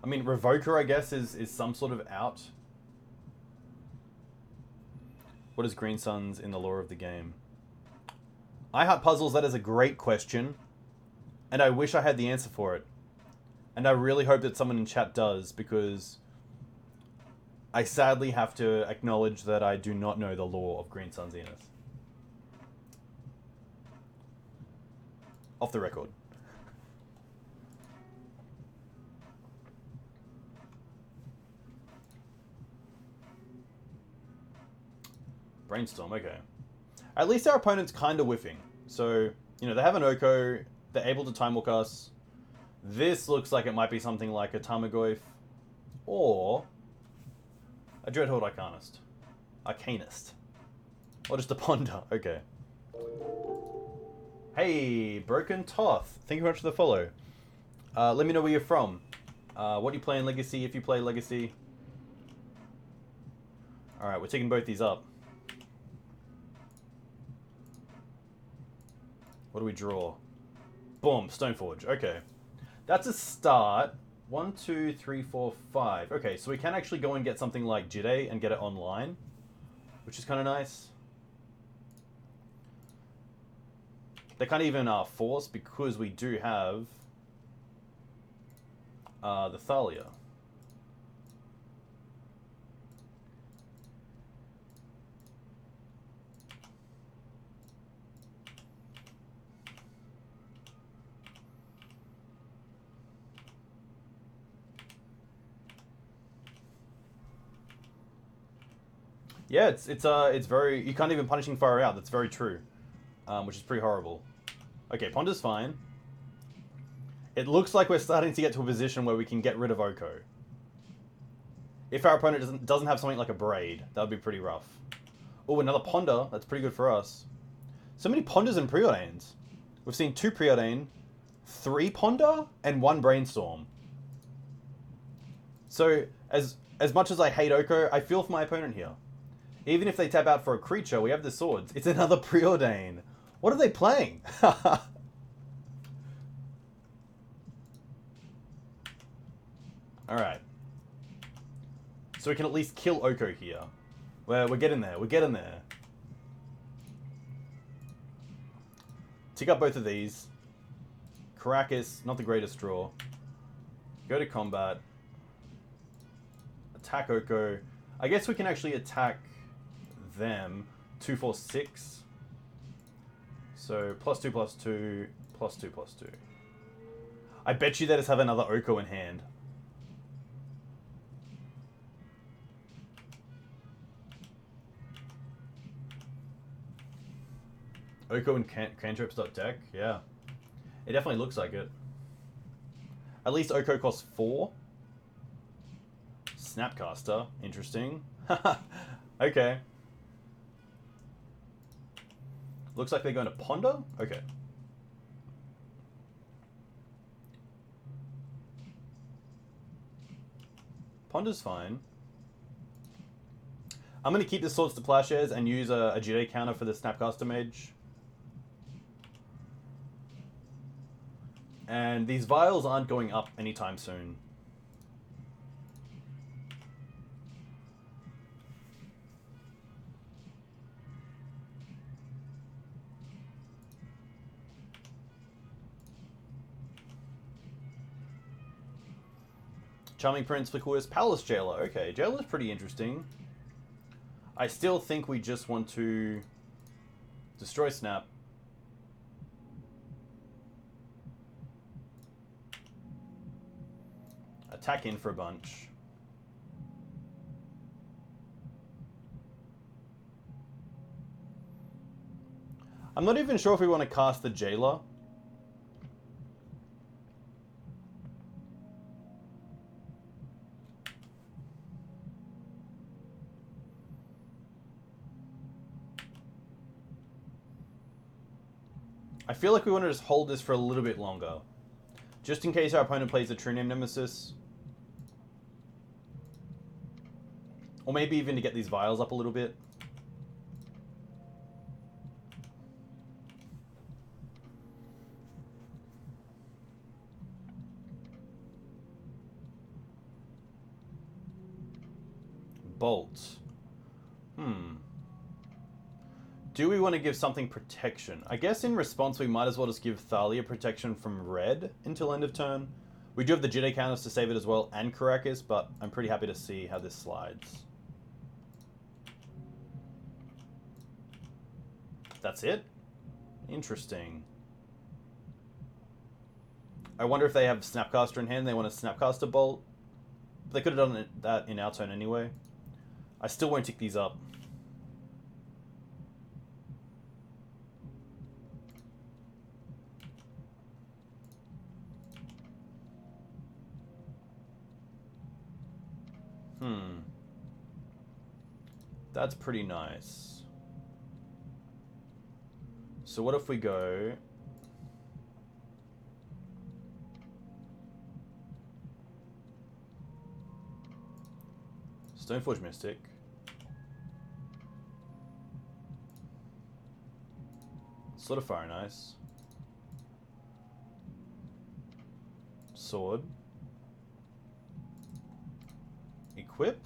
I mean, Revoker, I guess, is some sort of out. What is Green Suns in the lore of the game? I Heart Puzzles, that is a great question. And I wish I had the answer for it. And I really hope that someone in chat does, because I sadly have to acknowledge that I do not know the lore of Green Sun Zenith. Off the record. Brainstorm, okay. At least our opponent's kind of whiffing. So, you know, they have an Oko, they're able to time walk us. This looks like it might be something like a Tarmogoyf or a Dreadhorde Arcanist. Or just a Ponder, okay. Hey, Broken Toth, thank you very much for the follow. Let me know where you're from. What do you play in Legacy, if you play Legacy? Alright, we're taking both these up. What do we draw? Boom, Stoneforge. Okay. That's a start. 1, 2, 3, 4, 5. Okay, so we can actually go and get something like Jitte and get it online, which is kind of nice. They can't even force because we do have the Thalia. Yeah, it's very, you can't even punishing fire out. That's very true, which is pretty horrible. Okay, Ponder's fine. It looks like we're starting to get to a position where we can get rid of Oko. If our opponent doesn't have something like a Braid, that would be pretty rough. Oh, another Ponder. That's pretty good for us. So many Ponders and Preordains. We've seen 2 Preordain, 3 Ponder, and 1 Brainstorm. So, as much as I hate Oko, I feel for my opponent here. Even if they tap out for a creature, we have the swords. It's another Preordain. What are they playing? Alright. So we can at least kill Oko here. We're getting there. We're getting there. Tick up both of these. Karakas, not the greatest draw. Go to combat. Attack Oko. I guess we can actually attack them. 2, 4, 6. So +2, +2, +2, +2. I bet you they just have another Oko in hand. Oko and cantrips.deck? Yeah. It definitely looks like it. At least Oko costs 4. Snapcaster. Interesting. Okay. Looks like they're going to Ponder? Okay. Ponder's fine. I'm going to keep the Swords to Plowshares and use a Jitte counter for the Snapcaster Mage. And these vials aren't going up anytime soon. Charming Prince, Flickerwisp, Palace Jailer. Okay, Jailer's pretty interesting. I still think we just want to destroy Snap. Attack in for a bunch. I'm not even sure if we want to cast the Jailer. I feel like we want to just hold this for a little bit longer. Just in case our opponent plays a True Name Nemesis. Or maybe even to get these vials up a little bit. Bolt. Do we want to give something protection? I guess in response we might as well just give Thalia protection from red until end of turn. We do have the Jitte counters to save it as well, and Karakas, but I'm pretty happy to see how this slides. That's it? Interesting. I wonder if they have Snapcaster in hand, they want to Snapcaster Bolt. They could have done that in our turn anyway. I still won't tick these up. That's pretty nice. So what if we go... Stoneforge Mystic. Solidify, nice. Sword. equip?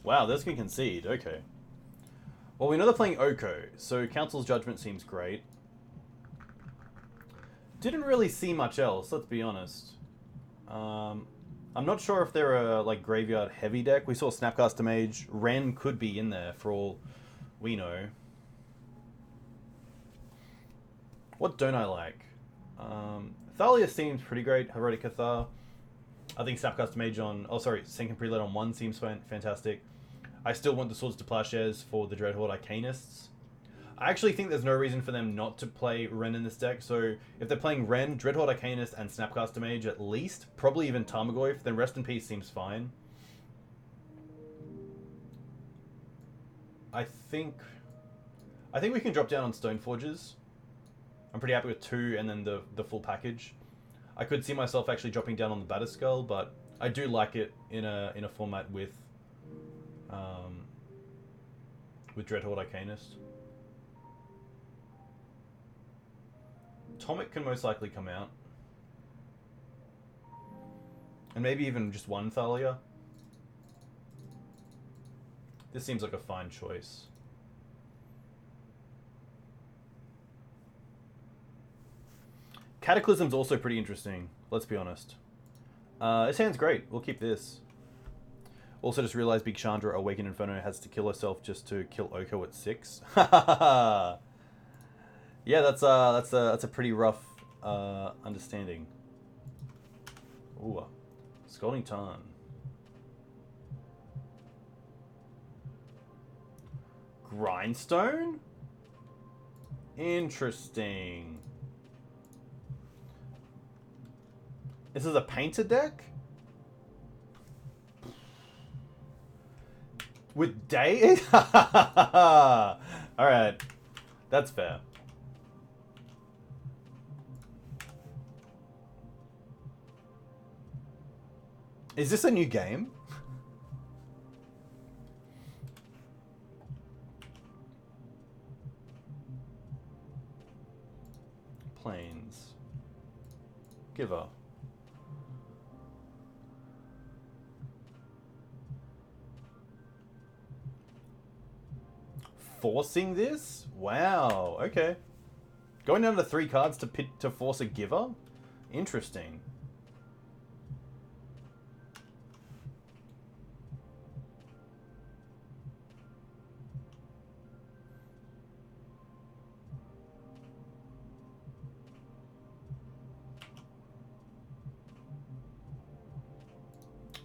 Wow, this can concede. Okay. Well, we know they're playing Oko, so Council's Judgment seems great. Didn't really see much else, let's be honest. I'm not sure if they're a like graveyard heavy deck. We saw Snapcaster Mage. Ren could be in there for all we know. What don't I like? Thalia seems pretty great. Heretic Cathar. I think Snapcaster Mage on... Oh, sorry. Sanctum Prelate on 1 seems fantastic. I still want the Swords to Plowshares for the Dreadhorde Arcanists. I actually think there's no reason for them not to play Ren in this deck. So if they're playing Ren, Dreadhorde Arcanist, and Snapcaster Mage at least, probably even Tarmogoyf, then Rest in Peace seems fine. I think we can drop down on Stoneforges. I'm pretty happy with 2 and then the full package. I could see myself actually dropping down on the Batterskull, but I do like it in a format with Dreadhorde Arcanist. Tomik can most likely come out. And maybe even just 1 Thalia. This seems like a fine choice. Cataclysm's also pretty interesting, let's be honest. This hand's great. We'll keep this. Also just realized Big Chandra Awakened Inferno has to kill herself just to kill Oko at 6. Yeah, that's a pretty rough understanding. Ooh, Scalding Tarn. Grindstone? Interesting. This is a painted deck? With day? Alright. That's fair. Is this a new game? Planes. Giver. Forcing this? Wow, okay. Going down to 3 cards to force a giver? Interesting.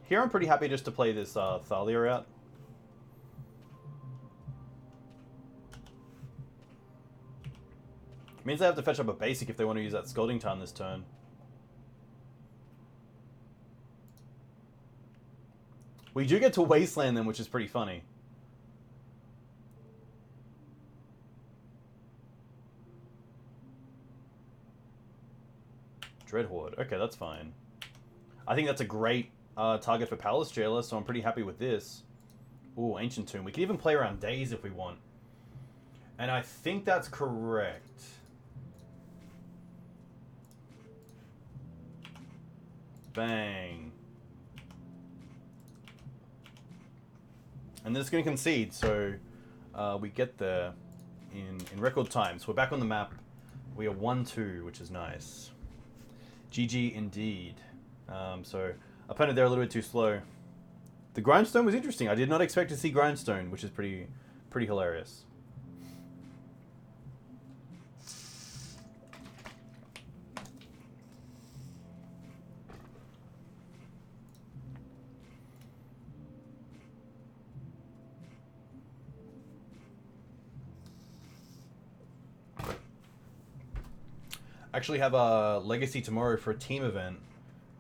Here I'm pretty happy just to play this Thalia out. Means they have to fetch up a basic if they want to use that Scalding Tarn this turn. We do get to Wasteland then, which is pretty funny. Dreadhorde. Okay, that's fine. I think that's a great target for Palace Jailer, so I'm pretty happy with this. Ooh, Ancient Tomb. We can even play around Days if we want. And I think that's correct. Bang. And then it's going to concede, so we get there in record time. So we're back on the map. We are 1-2, which is nice. GG indeed. So opponent there a little bit too slow. The Grindstone was interesting. I did not expect to see Grindstone, which is pretty hilarious. Actually have a Legacy tomorrow for a team event,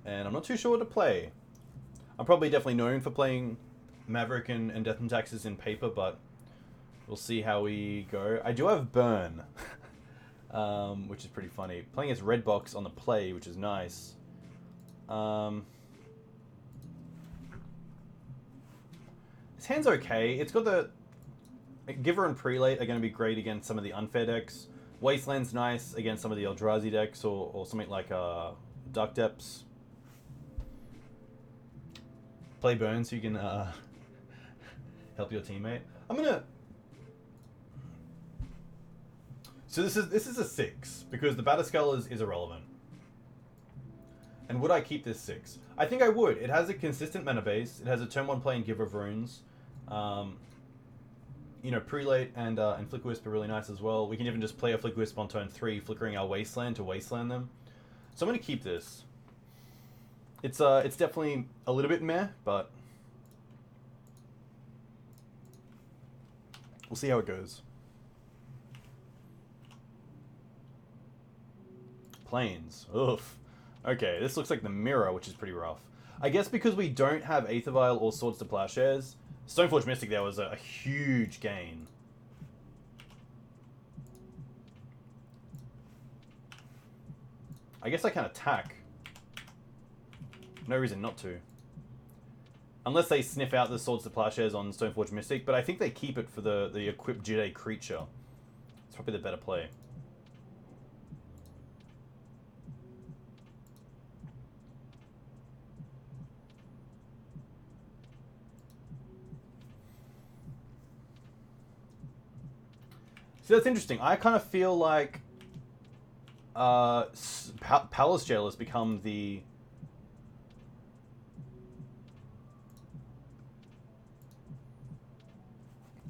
and I'm not too sure what to play. I'm probably definitely known for playing Maverick and Death and Taxes in paper, but we'll see how we go. I do have Burn, which is pretty funny. Playing as Red Box on the play, which is nice. This hand's okay. It's got the... Giver and Prelate are going to be great against some of the unfair decks. Wasteland's nice against some of the Eldrazi decks, or something like Dark Depths. Play burn so you can help your teammate. I'm gonna. So this is a 6 because the Batterskull is irrelevant. And would I keep this 6? I think I would. It has a consistent mana base. It has a turn 1 play and Giver of Runes. You know, Prelate and Flickerwisp are really nice as well. We can even just play a Flickerwisp on turn 3, flickering our Wasteland to Wasteland them. So I'm going to keep this. It's definitely a little bit meh, but we'll see how it goes. Planes. Oof. Okay, this looks like the mirror, which is pretty rough. I guess because we don't have Aether Vial or Swords to Plowshares, Stoneforge Mystic there was a huge gain. I guess I can attack. No reason not to. Unless they sniff out the Swords to Plowshares on Stoneforge Mystic, but I think they keep it for the equipped Jitte creature. It's probably the better play. So that's interesting. I kind of feel like Palace Jail has become the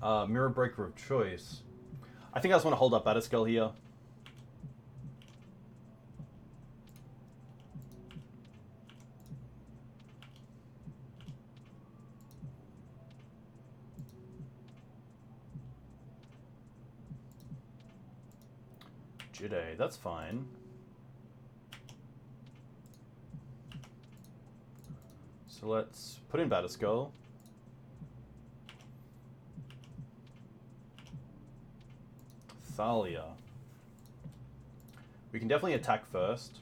Mirror Breaker of choice. I think I just want to hold up Batterskull here. Jitte, that's fine. So let's put in Batterskull. Thalia. We can definitely attack first.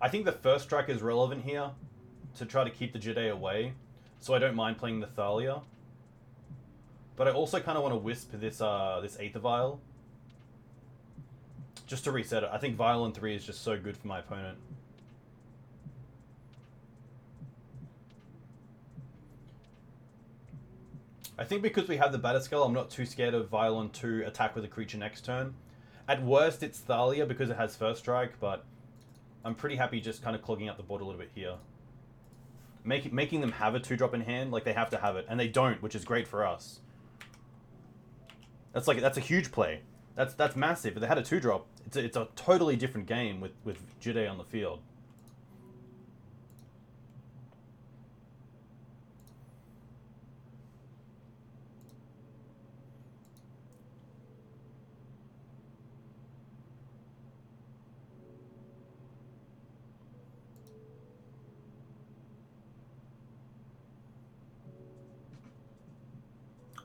I think the first strike is relevant here to try to keep the Jitte away, so I don't mind playing the Thalia. But I also kind of want to wisp this this Aether Vial just to reset it. I think Vial on 3 is just so good for my opponent. I think because we have the Batterskull, I'm not too scared of Vial on 2 attack with a creature next turn. At worst, it's Thalia because it has first strike, but I'm pretty happy just kind of clogging up the board a little bit here. Making them have a 2-drop in hand, like they have to have it, and they don't, which is great for us. That's a huge play. That's massive. If they had a 2-drop, it's a totally different game with Jitte on the field.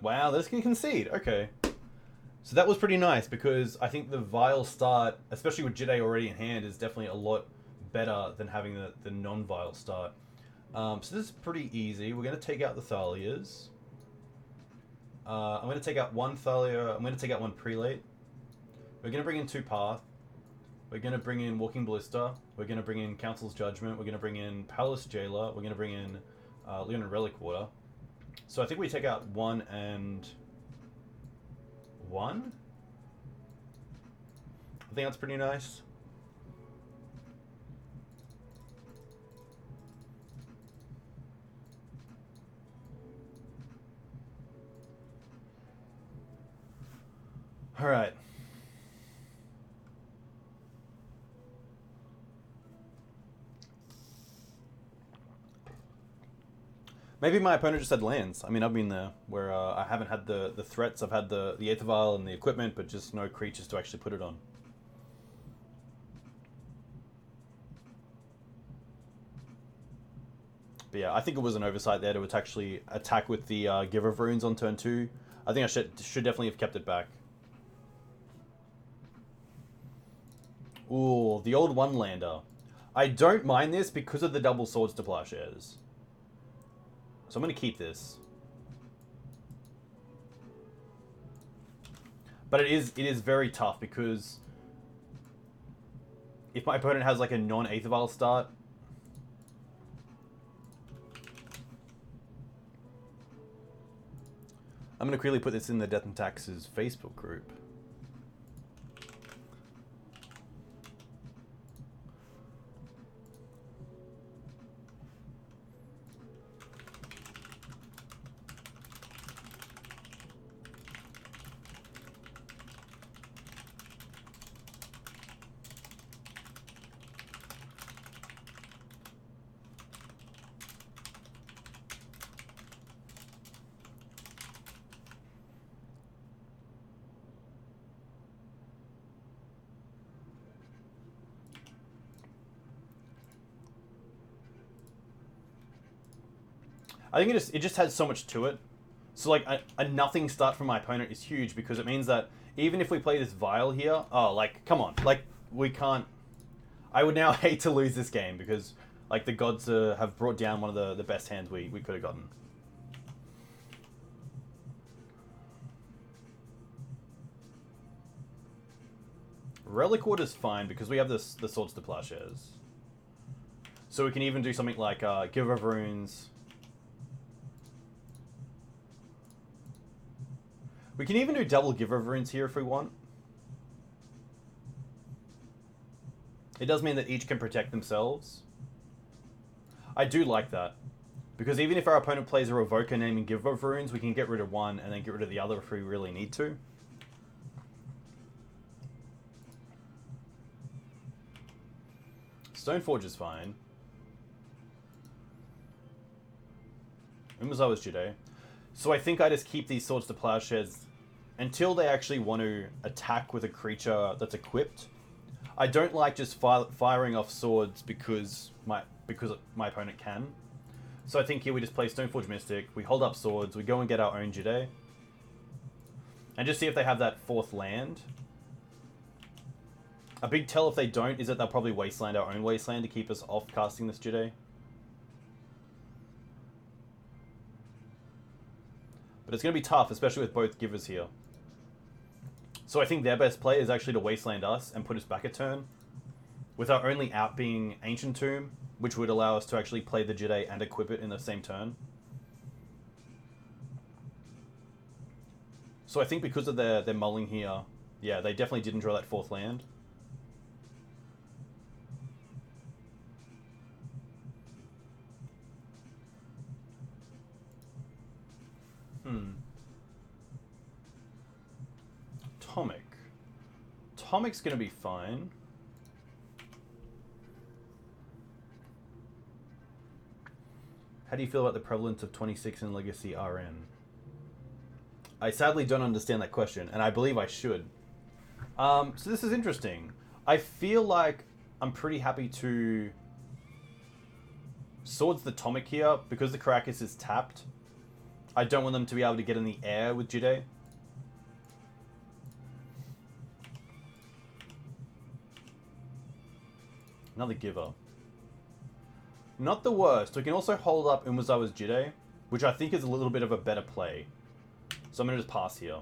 Wow, this can concede. Okay. So that was pretty nice because I think the Vial start, especially with Jitte already in hand, is definitely a lot better than having the non-Vial start. So this is pretty easy. We're going to take out the Thalias. I'm going to take out one Thalia. I'm going to take out one Prelate. We're going to bring in 2 Path. We're going to bring in Walking Ballista. We're going to bring in Council's Judgment. We're going to bring in Palace Jailer. We're going to bring in Leonin Relic-Warder. So I think we take out 1 and 1. I think that's pretty nice. All right. Maybe my opponent just had lands. I mean, I've been there where I haven't had the threats. I've had the Aether Vial and the equipment, but just no creatures to actually put it on. But yeah, I think it was an oversight there to actually attack with the Giver of Runes on turn 2. I think I should definitely have kept it back. Ooh, the old one-lander. I don't mind this because of the double Swords to Plowshares. So I'm going to keep this. But it is very tough because if my opponent has like a non-Aether Vial start, I'm going to quickly put this in the Death and Taxes Facebook group. I think it just has so much to it. So like a nothing start from my opponent is huge because it means that even if we play this Vial here, oh like come on, like we can't. I would now hate to lose this game because like the gods have brought down one of the best hands we could have gotten. Relic-Warder is fine because we have the Swords to Plowshares. So we can even do something like Giver of Runes. We can even do double Giver of Runes here if we want. It does mean that each can protect themselves. I do like that. Because even if our opponent plays a Revoker naming Giver of Runes, we can get rid of one and then get rid of the other if we really need to. Stoneforge is fine. Umezawa's Jitte. So I think I just keep these Swords to Plowshares until they actually want to attack with a creature that's equipped. I don't like just firing off swords because my opponent can. So I think here we just play Stoneforge Mystic, we hold up swords, we go and get our own Jitte. And just see if they have that fourth land. A big tell if they don't is that they'll probably Wasteland our own Wasteland to keep us off casting this Jitte. But it's going to be tough, especially with both givers here. So I think their best play is actually to Wasteland us and put us back a turn. With our only out being Ancient Tomb, which would allow us to actually play the Jitte and equip it in the same turn. So I think because of their mulling here, yeah, they definitely didn't draw that fourth land. Tomik. Tomik's going to be fine. How do you feel about the prevalence of 26 in Legacy RN? I sadly don't understand that question, and I believe I should. So this is interesting. I feel like I'm pretty happy to Swords the Tomik here, because the Karakas is tapped. I don't want them to be able to get in the air with Jitte. Another Giver. Not the worst. We can also hold up Umezawa's Jitte, which I think is a little bit of a better play. So I'm going to just pass here.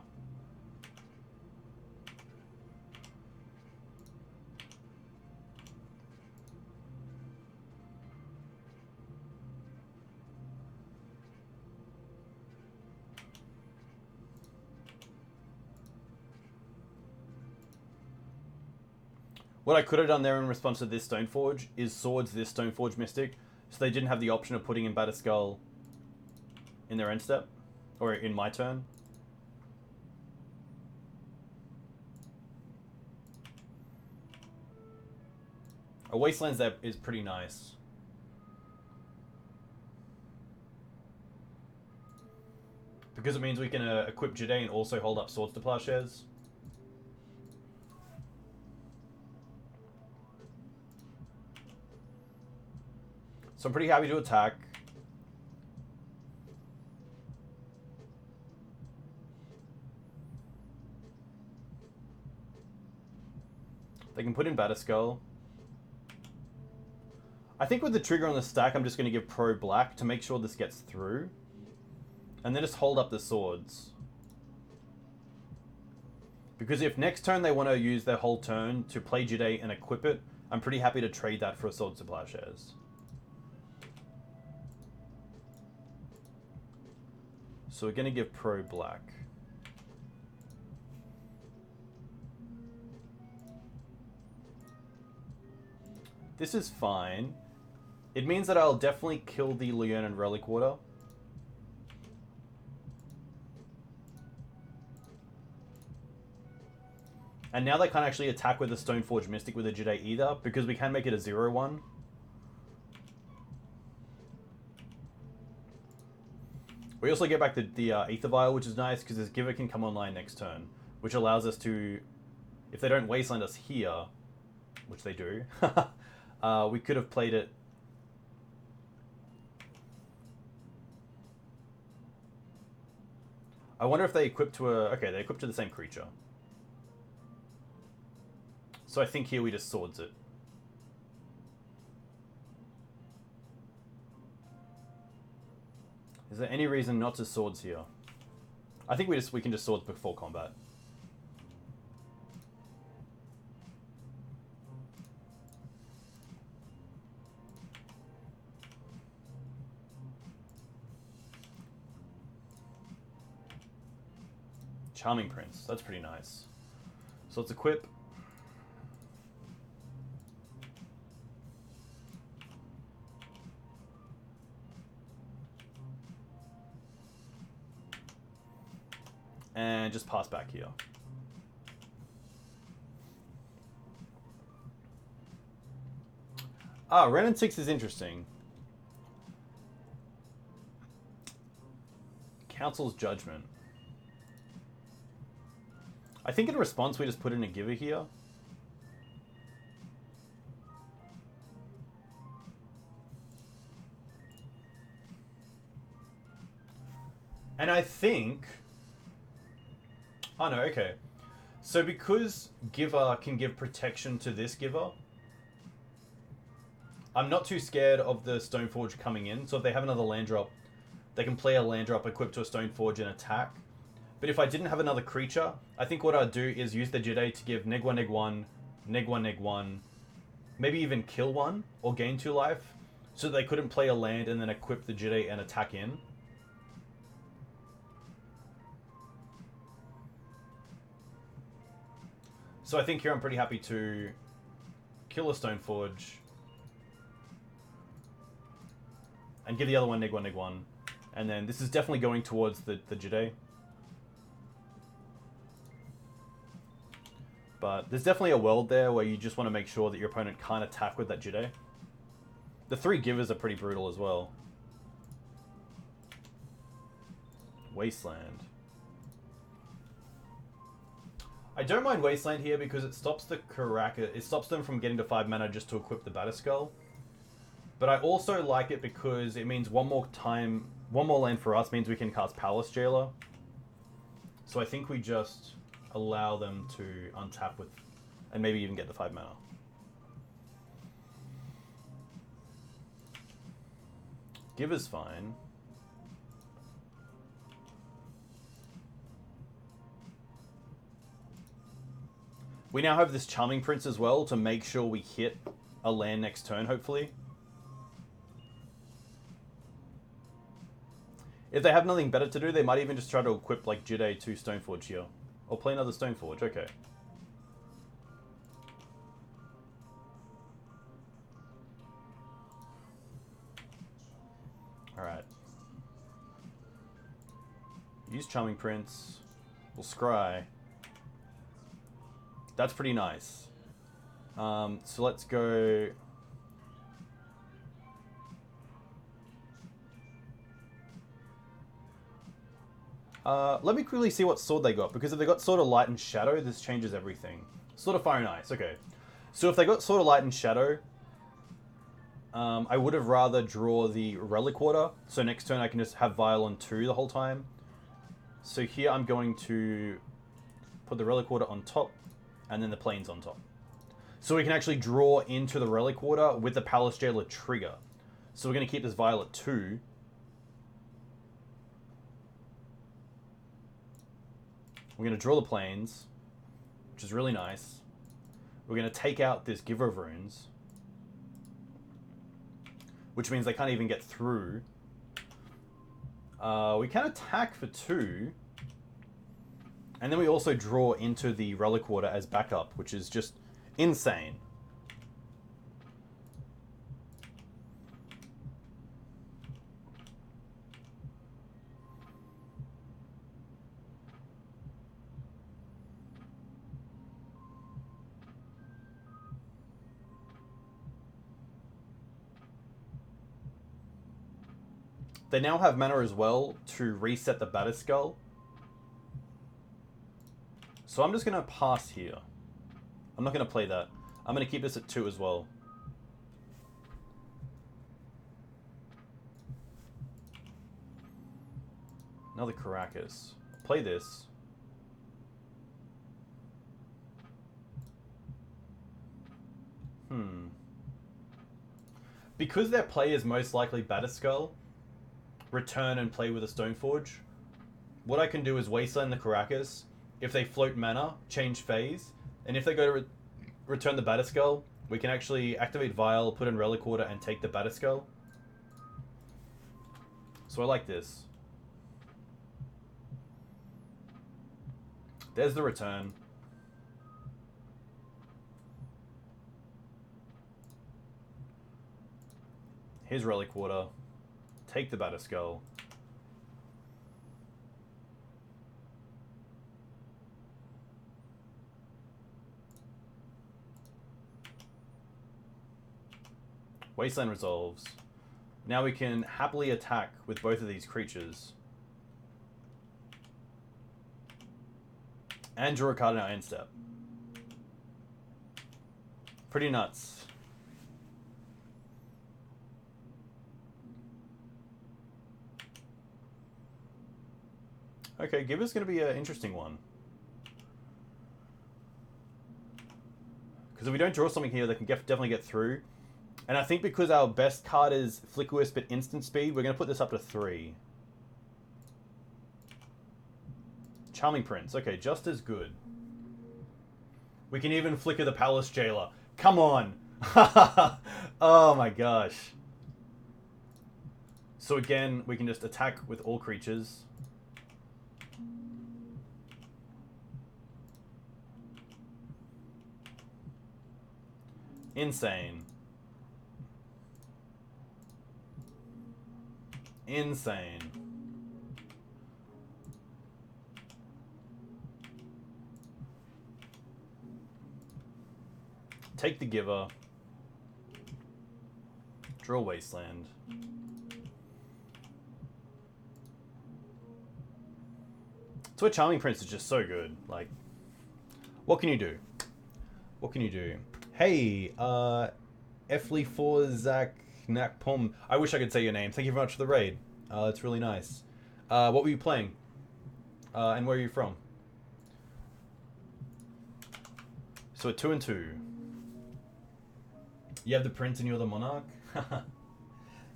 What I could have done there in response to this Stoneforge is Swords this Stoneforge Mystic, so they didn't have the option of putting in Batterskull in their end step, or in my turn. A Wasteland's there is pretty nice. Because it means we can equip Jitte and also hold up Swords to Plowshares. So I'm pretty happy to attack. They can put in Batterskull. I think with the trigger on the stack, I'm just going to give Pro Black to make sure this gets through. And then just hold up the swords. Because if next turn they want to use their whole turn to play Jitte and equip it, I'm pretty happy to trade that for a Swords to Plowshares. So we're going to give Pro black. This is fine. It means that I'll definitely kill the Leonin Relic-Warder. And now they can't actually attack with the Stoneforge Mystic with a Jitte either, because we can make it a 0-1. We also get back the Aether Vial, which is nice, because this Giver can come online next turn, which allows us to, if they don't Wasteland us here, which they do, we could have played it. I wonder if they equip to a... Okay, they equip to the same creature. So I think here we just swords it. Is there any reason not to swords here? I think we can just swords before combat. Charming Prince, that's pretty nice. So let's equip. And just pass back here. Ah, Renin 6 is interesting. Council's Judgment. I think in response we just put in a Giver here. And I think... Oh no, okay. So because Giver can give protection to this Giver, I'm not too scared of the Stoneforge coming in. So if they have another land drop, they can play a land drop equipped to a Stoneforge and attack. But if I didn't have another creature, I think what I'd do is use the Jitte to give neg 1, neg 1, neg 1, neg 1, maybe even kill one or gain 2 life, so they couldn't play a land and then equip the Jitte and attack in. So I think here I'm pretty happy to kill a Stoneforge and give the other one neg 1, neg 1. And then this is definitely going towards the Jitte. But there's definitely a world there where you just want to make sure that your opponent can't attack with that Jitte. The 3 Givers are pretty brutal as well. Wasteland. I don't mind Wasteland here because it stops the Karakas. It stops them from getting to 5 mana just to equip the Batterskull. But I also like it because it means one more land for us means we can cast Palace Jailer. So I think we just allow them to untap with, and maybe even get the 5 mana. Giver's fine. We now have this Charming Prince as well to make sure we hit a land next turn, hopefully. If they have nothing better to do, they might even just try to equip like Jitte to Stoneforge here. Or play another Stoneforge, okay. Alright. Use Charming Prince. We'll scry. That's pretty nice. So let's go... let me quickly see what sword they got, because if they got Sword of Light and Shadow, this changes everything. Sword of Fire and Ice, okay. So if they got Sword of Light and Shadow, I would have rather draw the Relic-Warder, so next turn I can just have Vial on 2 the whole time. So here I'm going to put the Relic-Warder on top, and then the Plains on top. So we can actually draw into the Relic-Warder with the Palace Jailer trigger. So we're going to keep this Vial at 2. We're going to draw the Plains. which is really nice. We're going to take out this Giver of Runes, which means they can't even get through. We can attack for 2. And then we also draw into the Relic-Warder as backup, which is just insane. They now have mana as well to reset the Batterskull. So I'm just going to pass here. I'm not going to play that. I'm going to keep this at 2 as well. Another Karakas. Play this. Because their play is most likely Batterskull, return and play with a Stoneforge, what I can do is Wasteland the Karakas. If they float mana, change phase, and if they go to return the Batterskull, we can actually activate Vial, put in Relic-Warder, and take the Batterskull. So I like this. There's the return. Here's Relic-Warder. Take the Batterskull. Wasteland resolves. Now we can happily attack with both of these creatures. And draw a card in our end step. Pretty nuts. Okay, Giver's going to be an interesting one. Because if we don't draw something here, they can definitely get through. And I think because our best card is Flickerwisp at instant speed, we're going to put this up to 3. Charming Prince. Okay, just as good. We can even flicker the Palace Jailer. Come on! Oh my gosh. So again, we can just attack with all creatures. Insane. Insane. Take the Giver. Draw Wasteland. That's why Charming Prince is just so good. Like, what can you do? What can you do? Hey, Efli Forzak Nakpom. I wish I could say your name. Thank you very much for the raid. It's really nice. What were you playing? And where are you from? So at 2 and 2. You have the Prince and you're the Monarch?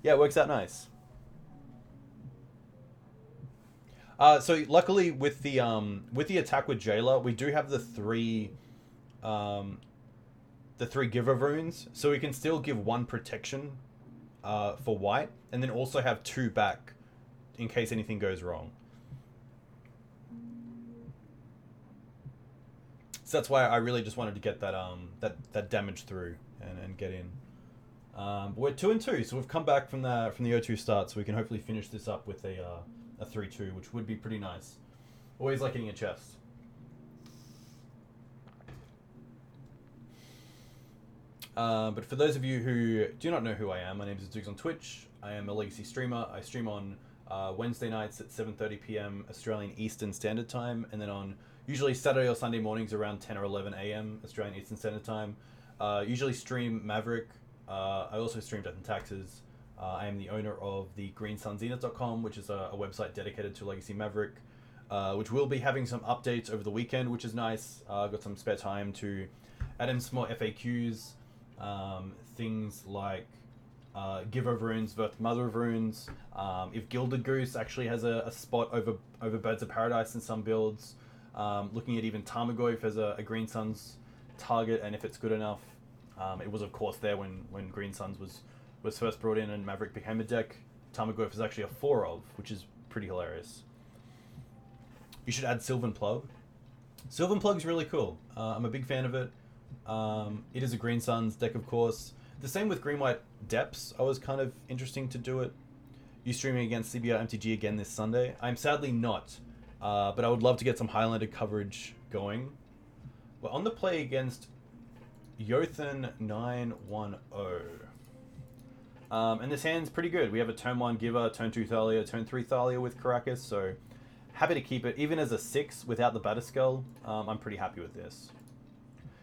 Yeah, it works out nice. So luckily with the attack with Jailer, we do have the 3 Giver runes, so we can still give 1 protection for white, and then also have 2 back in case anything goes wrong. So that's why I really just wanted to get that that damage through and get in. But we're 2 and 2, so we've come back from the O2 start, so we can hopefully finish this up with a 3-2, which would be pretty nice. Always like getting a chest. But for those of you who do not know who I am, my name is Zooks on Twitch. I am a Legacy streamer. I stream on Wednesday nights at 7:30 p.m. Australian Eastern Standard Time, and then on usually Saturday or Sunday mornings around 10 or 11 a.m. Australian Eastern Standard Time. Usually stream Maverick. I also stream Death and Taxes. I am the owner of the greensunzenith.com, which is a website dedicated to Legacy Maverick, which will be having some updates over the weekend, which is nice. Got some spare time to add in some more FAQs. Things like Give of Runes versus Mother of Runes. If Gilded Goose actually has a spot over Birds of Paradise in some builds. Looking at even Tarmogoyf as a Green Suns target, and if it's good enough. It was, of course, there when Green Suns was first brought in and Maverick became a deck. Tarmogoyf is actually a 4 of, which is pretty hilarious. You should add Sylvan Plug. Sylvan Plug's really cool. I'm a big fan of it. It is a Green Suns deck, of course. The same with Green-White Depths. I was kind of interesting to do it. You streaming against CBR MTG again this Sunday? I'm sadly not, but I would love to get some Highlander coverage going. We're on the play against Yothan 910. And this hand's pretty good. We have a turn 1 Giver, turn 2 Thalia, turn 3 Thalia with Karakas, so happy to keep it. Even as a 6 without the Batterskull, I'm pretty happy with this.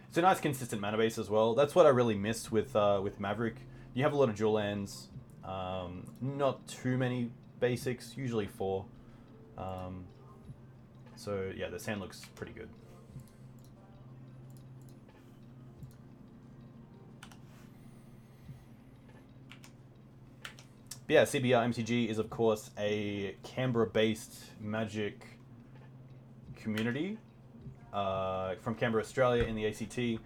It's a nice consistent mana base as well. That's what I really miss with Maverick. You have a lot of dual lands, not too many basics, usually 4. So yeah, this hand looks pretty good. But yeah, CBR MTG is of course a Canberra-based Magic community from Canberra, Australia, in the ACT.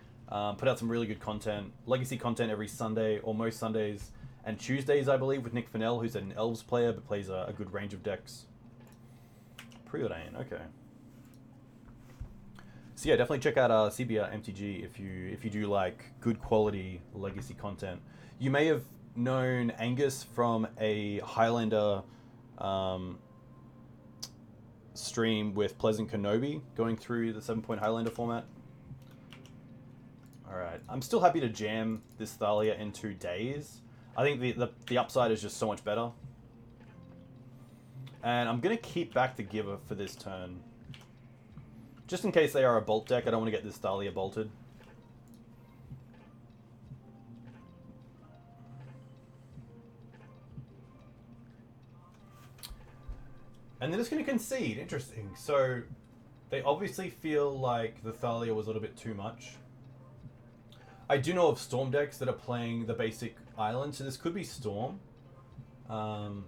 Put out some really good content, legacy content every Sunday, or most Sundays and Tuesdays, I believe, with Nick Fennell, who's an Elves player but plays a good range of decks. Preordain, okay. So yeah, definitely check out CBR MTG if you do like good quality legacy content. You may have known Angus from a Highlander stream with Pleasant Kenobi going through the 7-point Highlander format. Alright, I'm still happy to jam this Thalia in 2 days. I think the upside is just so much better. And I'm going to keep back the Giver for this turn. Just in case they are a bolt deck, I don't want to get this Thalia bolted. And they're just going to concede. Interesting. So they obviously feel like the Thalia was a little bit too much. I do know of Storm decks that are playing the basic island, so this could be Storm. But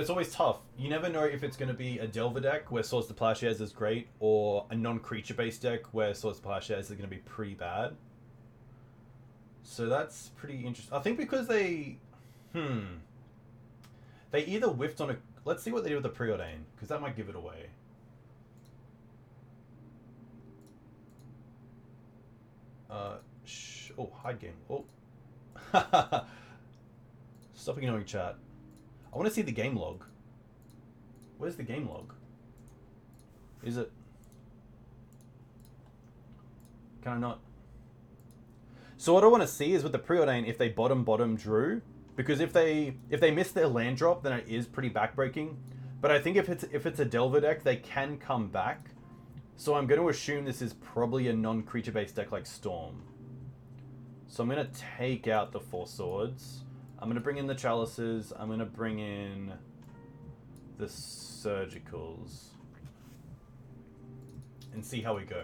it's always tough. You never know if it's going to be a Delver deck where Swords to Plowshares is great, or a non-creature based deck where Swords to Plowshares is going to be pretty bad. So that's pretty interesting. I think because they either whiffed on a... Let's see what they do with the Preordain, because that might give it away. Oh, hide game. Oh. Stop ignoring chat. I want to see the game log. Where's the game log? Is it... Can I not? So what I want to see is with the Preordain, if they bottom drew, because if they miss their land drop, then it is pretty backbreaking. But I think if it's a Delver deck, they can come back. So I'm going to assume this is probably a non-creature based deck like Storm. So I'm going to take out the 4 swords. I'm going to bring in the Chalices. I'm going to bring in the Surgicals. And see how we go.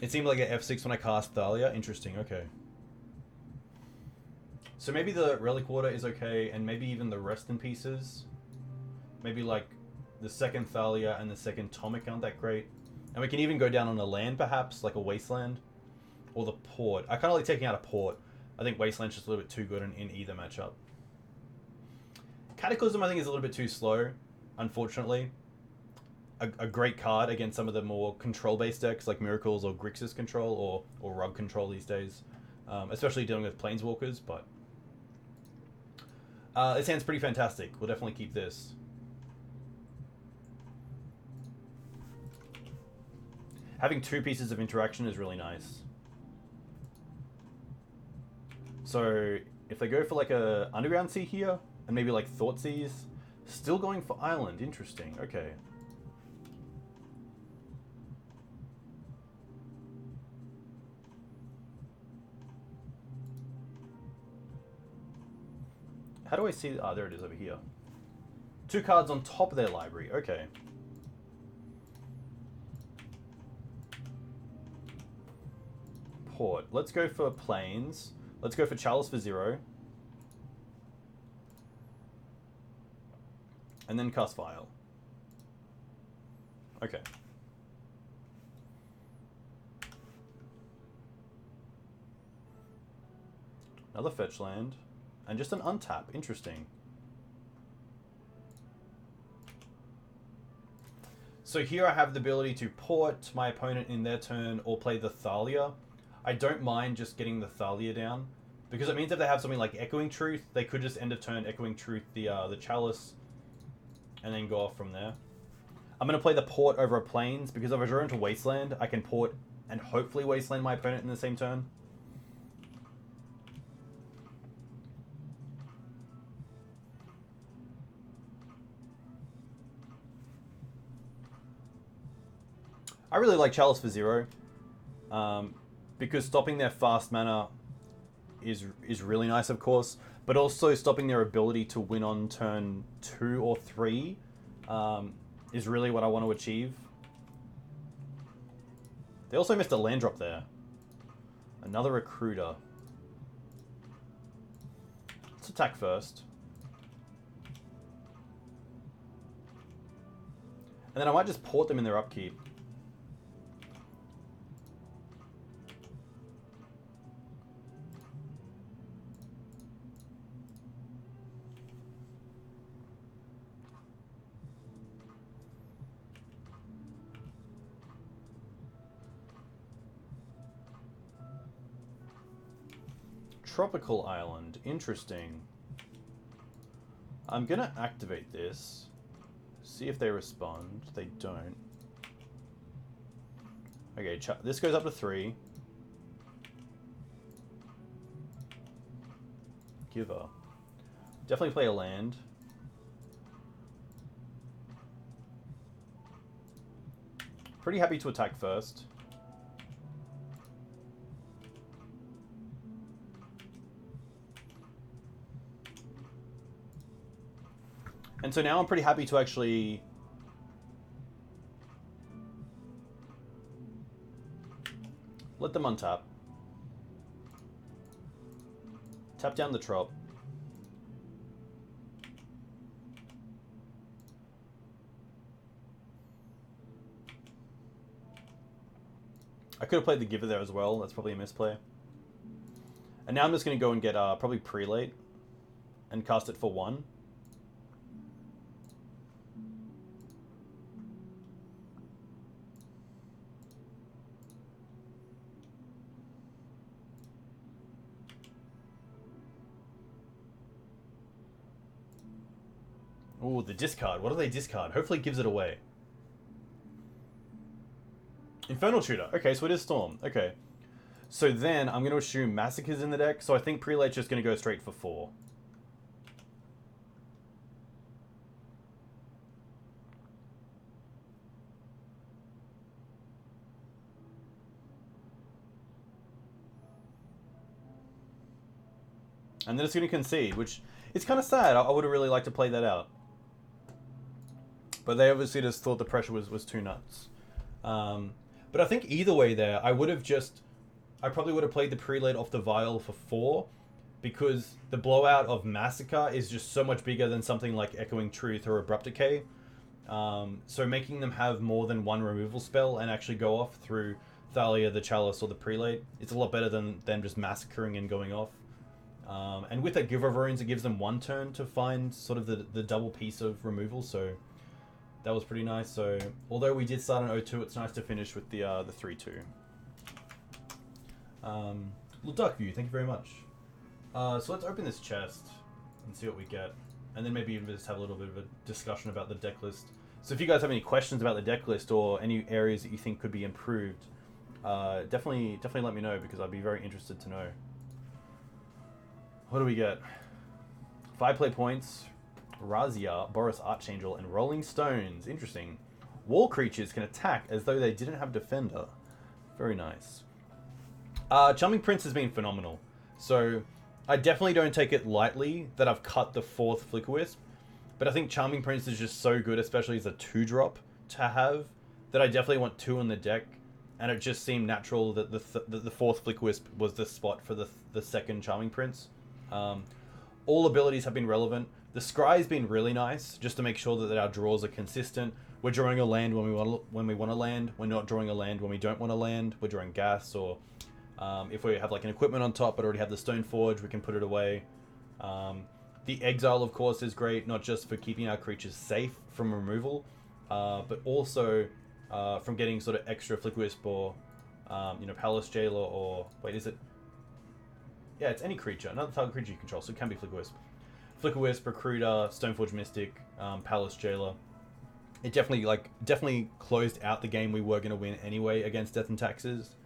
It seemed like an F6 when I cast Thalia. Interesting, okay. So maybe the Relic-Warder is okay, and maybe even the Rest in Pieces. Maybe like the second Thalia and the second Tomik aren't that great. And we can even go down on a land perhaps, like a Wasteland. Or the Port. I kind of like taking out a Port. I think Wasteland's just a little bit too good in either matchup. Cataclysm I think is a little bit too slow, unfortunately. A great card against some of the more control-based decks like Miracles or Grixis control or Rug control these days. Especially dealing with Planeswalkers, but... this hand's pretty fantastic. We'll definitely keep this. Having 2 pieces of interaction is really nice. So if they go for like a Underground Sea here, and maybe like Thoughtseas, still going for Island. Interesting, okay. How do I see... Ah, there it is over here. 2 cards on top of their library. Okay. Port. Let's go for Plains. Let's go for Chalice for 0. And then cast Vial. Okay. Another fetch land. And just an untap. Interesting. So here I have the ability to port my opponent in their turn or play the Thalia. I don't mind just getting the Thalia down, because it means if they have something like Echoing Truth, they could just end of turn Echoing Truth the Chalice and then go off from there. I'm going to play the port over a Plains, because if I draw into Wasteland, I can port and hopefully Wasteland my opponent in the same turn. I really like Chalice for 0, because stopping their fast mana is really nice, of course, but also stopping their ability to win on turn 2 or 3 is really what I want to achieve. They also missed a land drop there. Another Recruiter. Let's attack first. And then I might just port them in their upkeep. Tropical Island. Interesting. I'm going to activate this. See if they respond. They don't. Okay, this goes up to 3. Giver. Definitely play a land. Pretty happy to attack first. And so now I'm pretty happy to actually let them untap. Tap down the Trop. I could have played the Giver there as well. That's probably a misplay. And now I'm just going to go and get probably Prelate and cast it for 1. Ooh, the discard. What do they discard? Hopefully it gives it away. Infernal Tutor. Okay, so it is Storm. Okay. So then I'm going to assume Massacre's in the deck. So I think Prelate's just going to go straight for 4. And then it's going to concede, which is kind of sad. I would have really liked to play that out. But they obviously just thought the pressure was too nuts. But I think either way there, I probably would have played the Prelate off the Vial for 4, because the blowout of Massacre is just so much bigger than something like Echoing Truth or Abrupt Decay. So making them have more than one removal spell and actually go off through Thalia, the Chalice, or the Prelate, it's a lot better than them just massacring and going off. And with that Giver of Runes, it gives them 1 turn to find sort of the double piece of removal, so that was pretty nice. So although we did start on 0-2, it's nice to finish with the 3-2. Little Duck View, thank you very much. So let's open this chest and see what we get, and then maybe even just have a little bit of a discussion about the deck list. So if you guys have any questions about the deck list or any areas that you think could be improved, definitely let me know, because I'd be very interested to know. What do we get? 5 play points, Razia, Boris Archangel, and Rolling Stones. Interesting. Wall creatures can attack as though they didn't have Defender. Very nice. Charming Prince has been phenomenal. So I definitely don't take it lightly that I've cut the 4th Flickerwisp, but I think Charming Prince is just so good, especially as a 2-drop to have, that I definitely want 2 on the deck, and it just seemed natural that the 4th Flickerwisp was the spot for the 2nd Charming Prince. All abilities have been relevant. The scry's been really nice, just to make sure that our draws are consistent. We're drawing a land when we want to land. We're not drawing a land when we don't want to land. We're drawing gas, or if we have like an equipment on top but already have the Stoneforge, we can put it away. The Exile, of course, is great, not just for keeping our creatures safe from removal, but also from getting sort of extra Flickerwisp or, Palace Jailer, or... Wait, is it... Yeah, it's any creature. Another target creature you control, so it can be Flickerwisp. Flickerwisp, Recruiter, Stoneforge Mystic, Palace Jailer. It definitely closed out the game we were going to win anyway against Death and Taxes.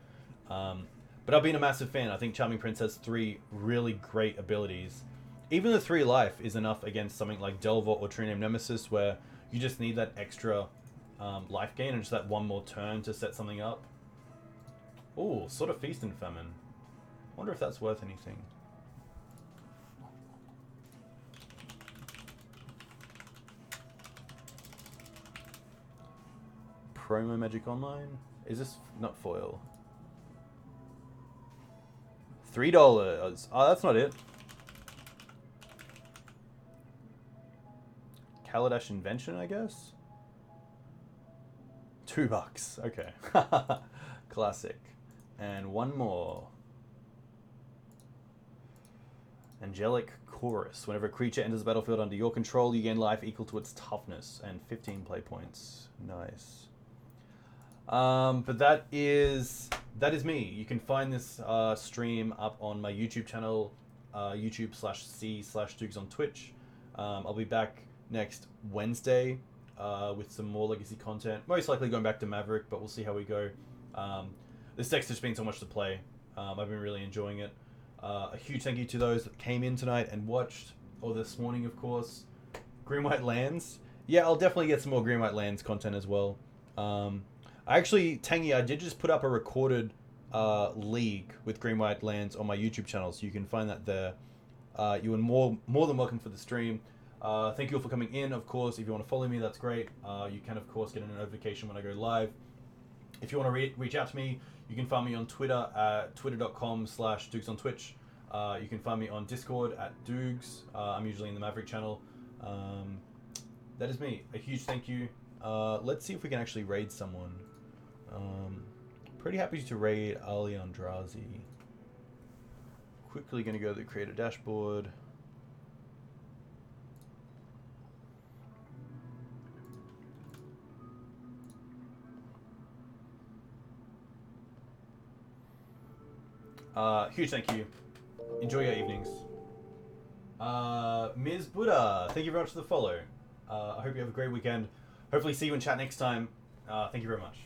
But I've been a massive fan. I think Charming Prince has 3 really great abilities. Even the 3 life is enough against something like Delver or True Name Nemesis, where you just need that extra life gain and just that one more turn to set something up. Ooh, sort of Feast and Famine. I wonder if that's worth anything. Promo Magic Online? Is this not foil? $3. Oh, that's not it. Kaladesh Invention, I guess? $2. Okay. Classic. And one more. Angelic Chorus. Whenever a creature enters the battlefield under your control, you gain life equal to its toughness and 15 play points. Nice. But that is me. You can find this stream up on my YouTube channel, YouTube/C/Dukes on Twitch. I'll be back next Wednesday with some more Legacy content. Most likely going back to Maverick, but we'll see how we go. This deck's just been so much to play. I've been really enjoying it. A huge thank you to those that came in tonight and watched, or this morning, of course. Green-White Lands. Yeah, I'll definitely get some more Green-White Lands content as well. Actually, Tangy, I did just put up a recorded league with Green-White Lands on my YouTube channel, so you can find that there. You are more than welcome for the stream. Thank you all for coming in. Of course, if you want to follow me, that's great. You can, of course, get a notification when I go live. If you want to reach out to me, you can find me on Twitter at twitter.com/Dukes on Twitch. You can find me on Discord at Dukes. I'm usually in the Maverick channel. That is me. A huge thank you. Let's see if we can actually raid someone. Pretty happy to raid Ali Andrazi. Quickly going to go to the creator dashboard. Huge thank you. Enjoy your evenings. Ms. Buddha, thank you very much for the follow. I hope you have a great weekend. Hopefully see you in chat next time. Thank you very much.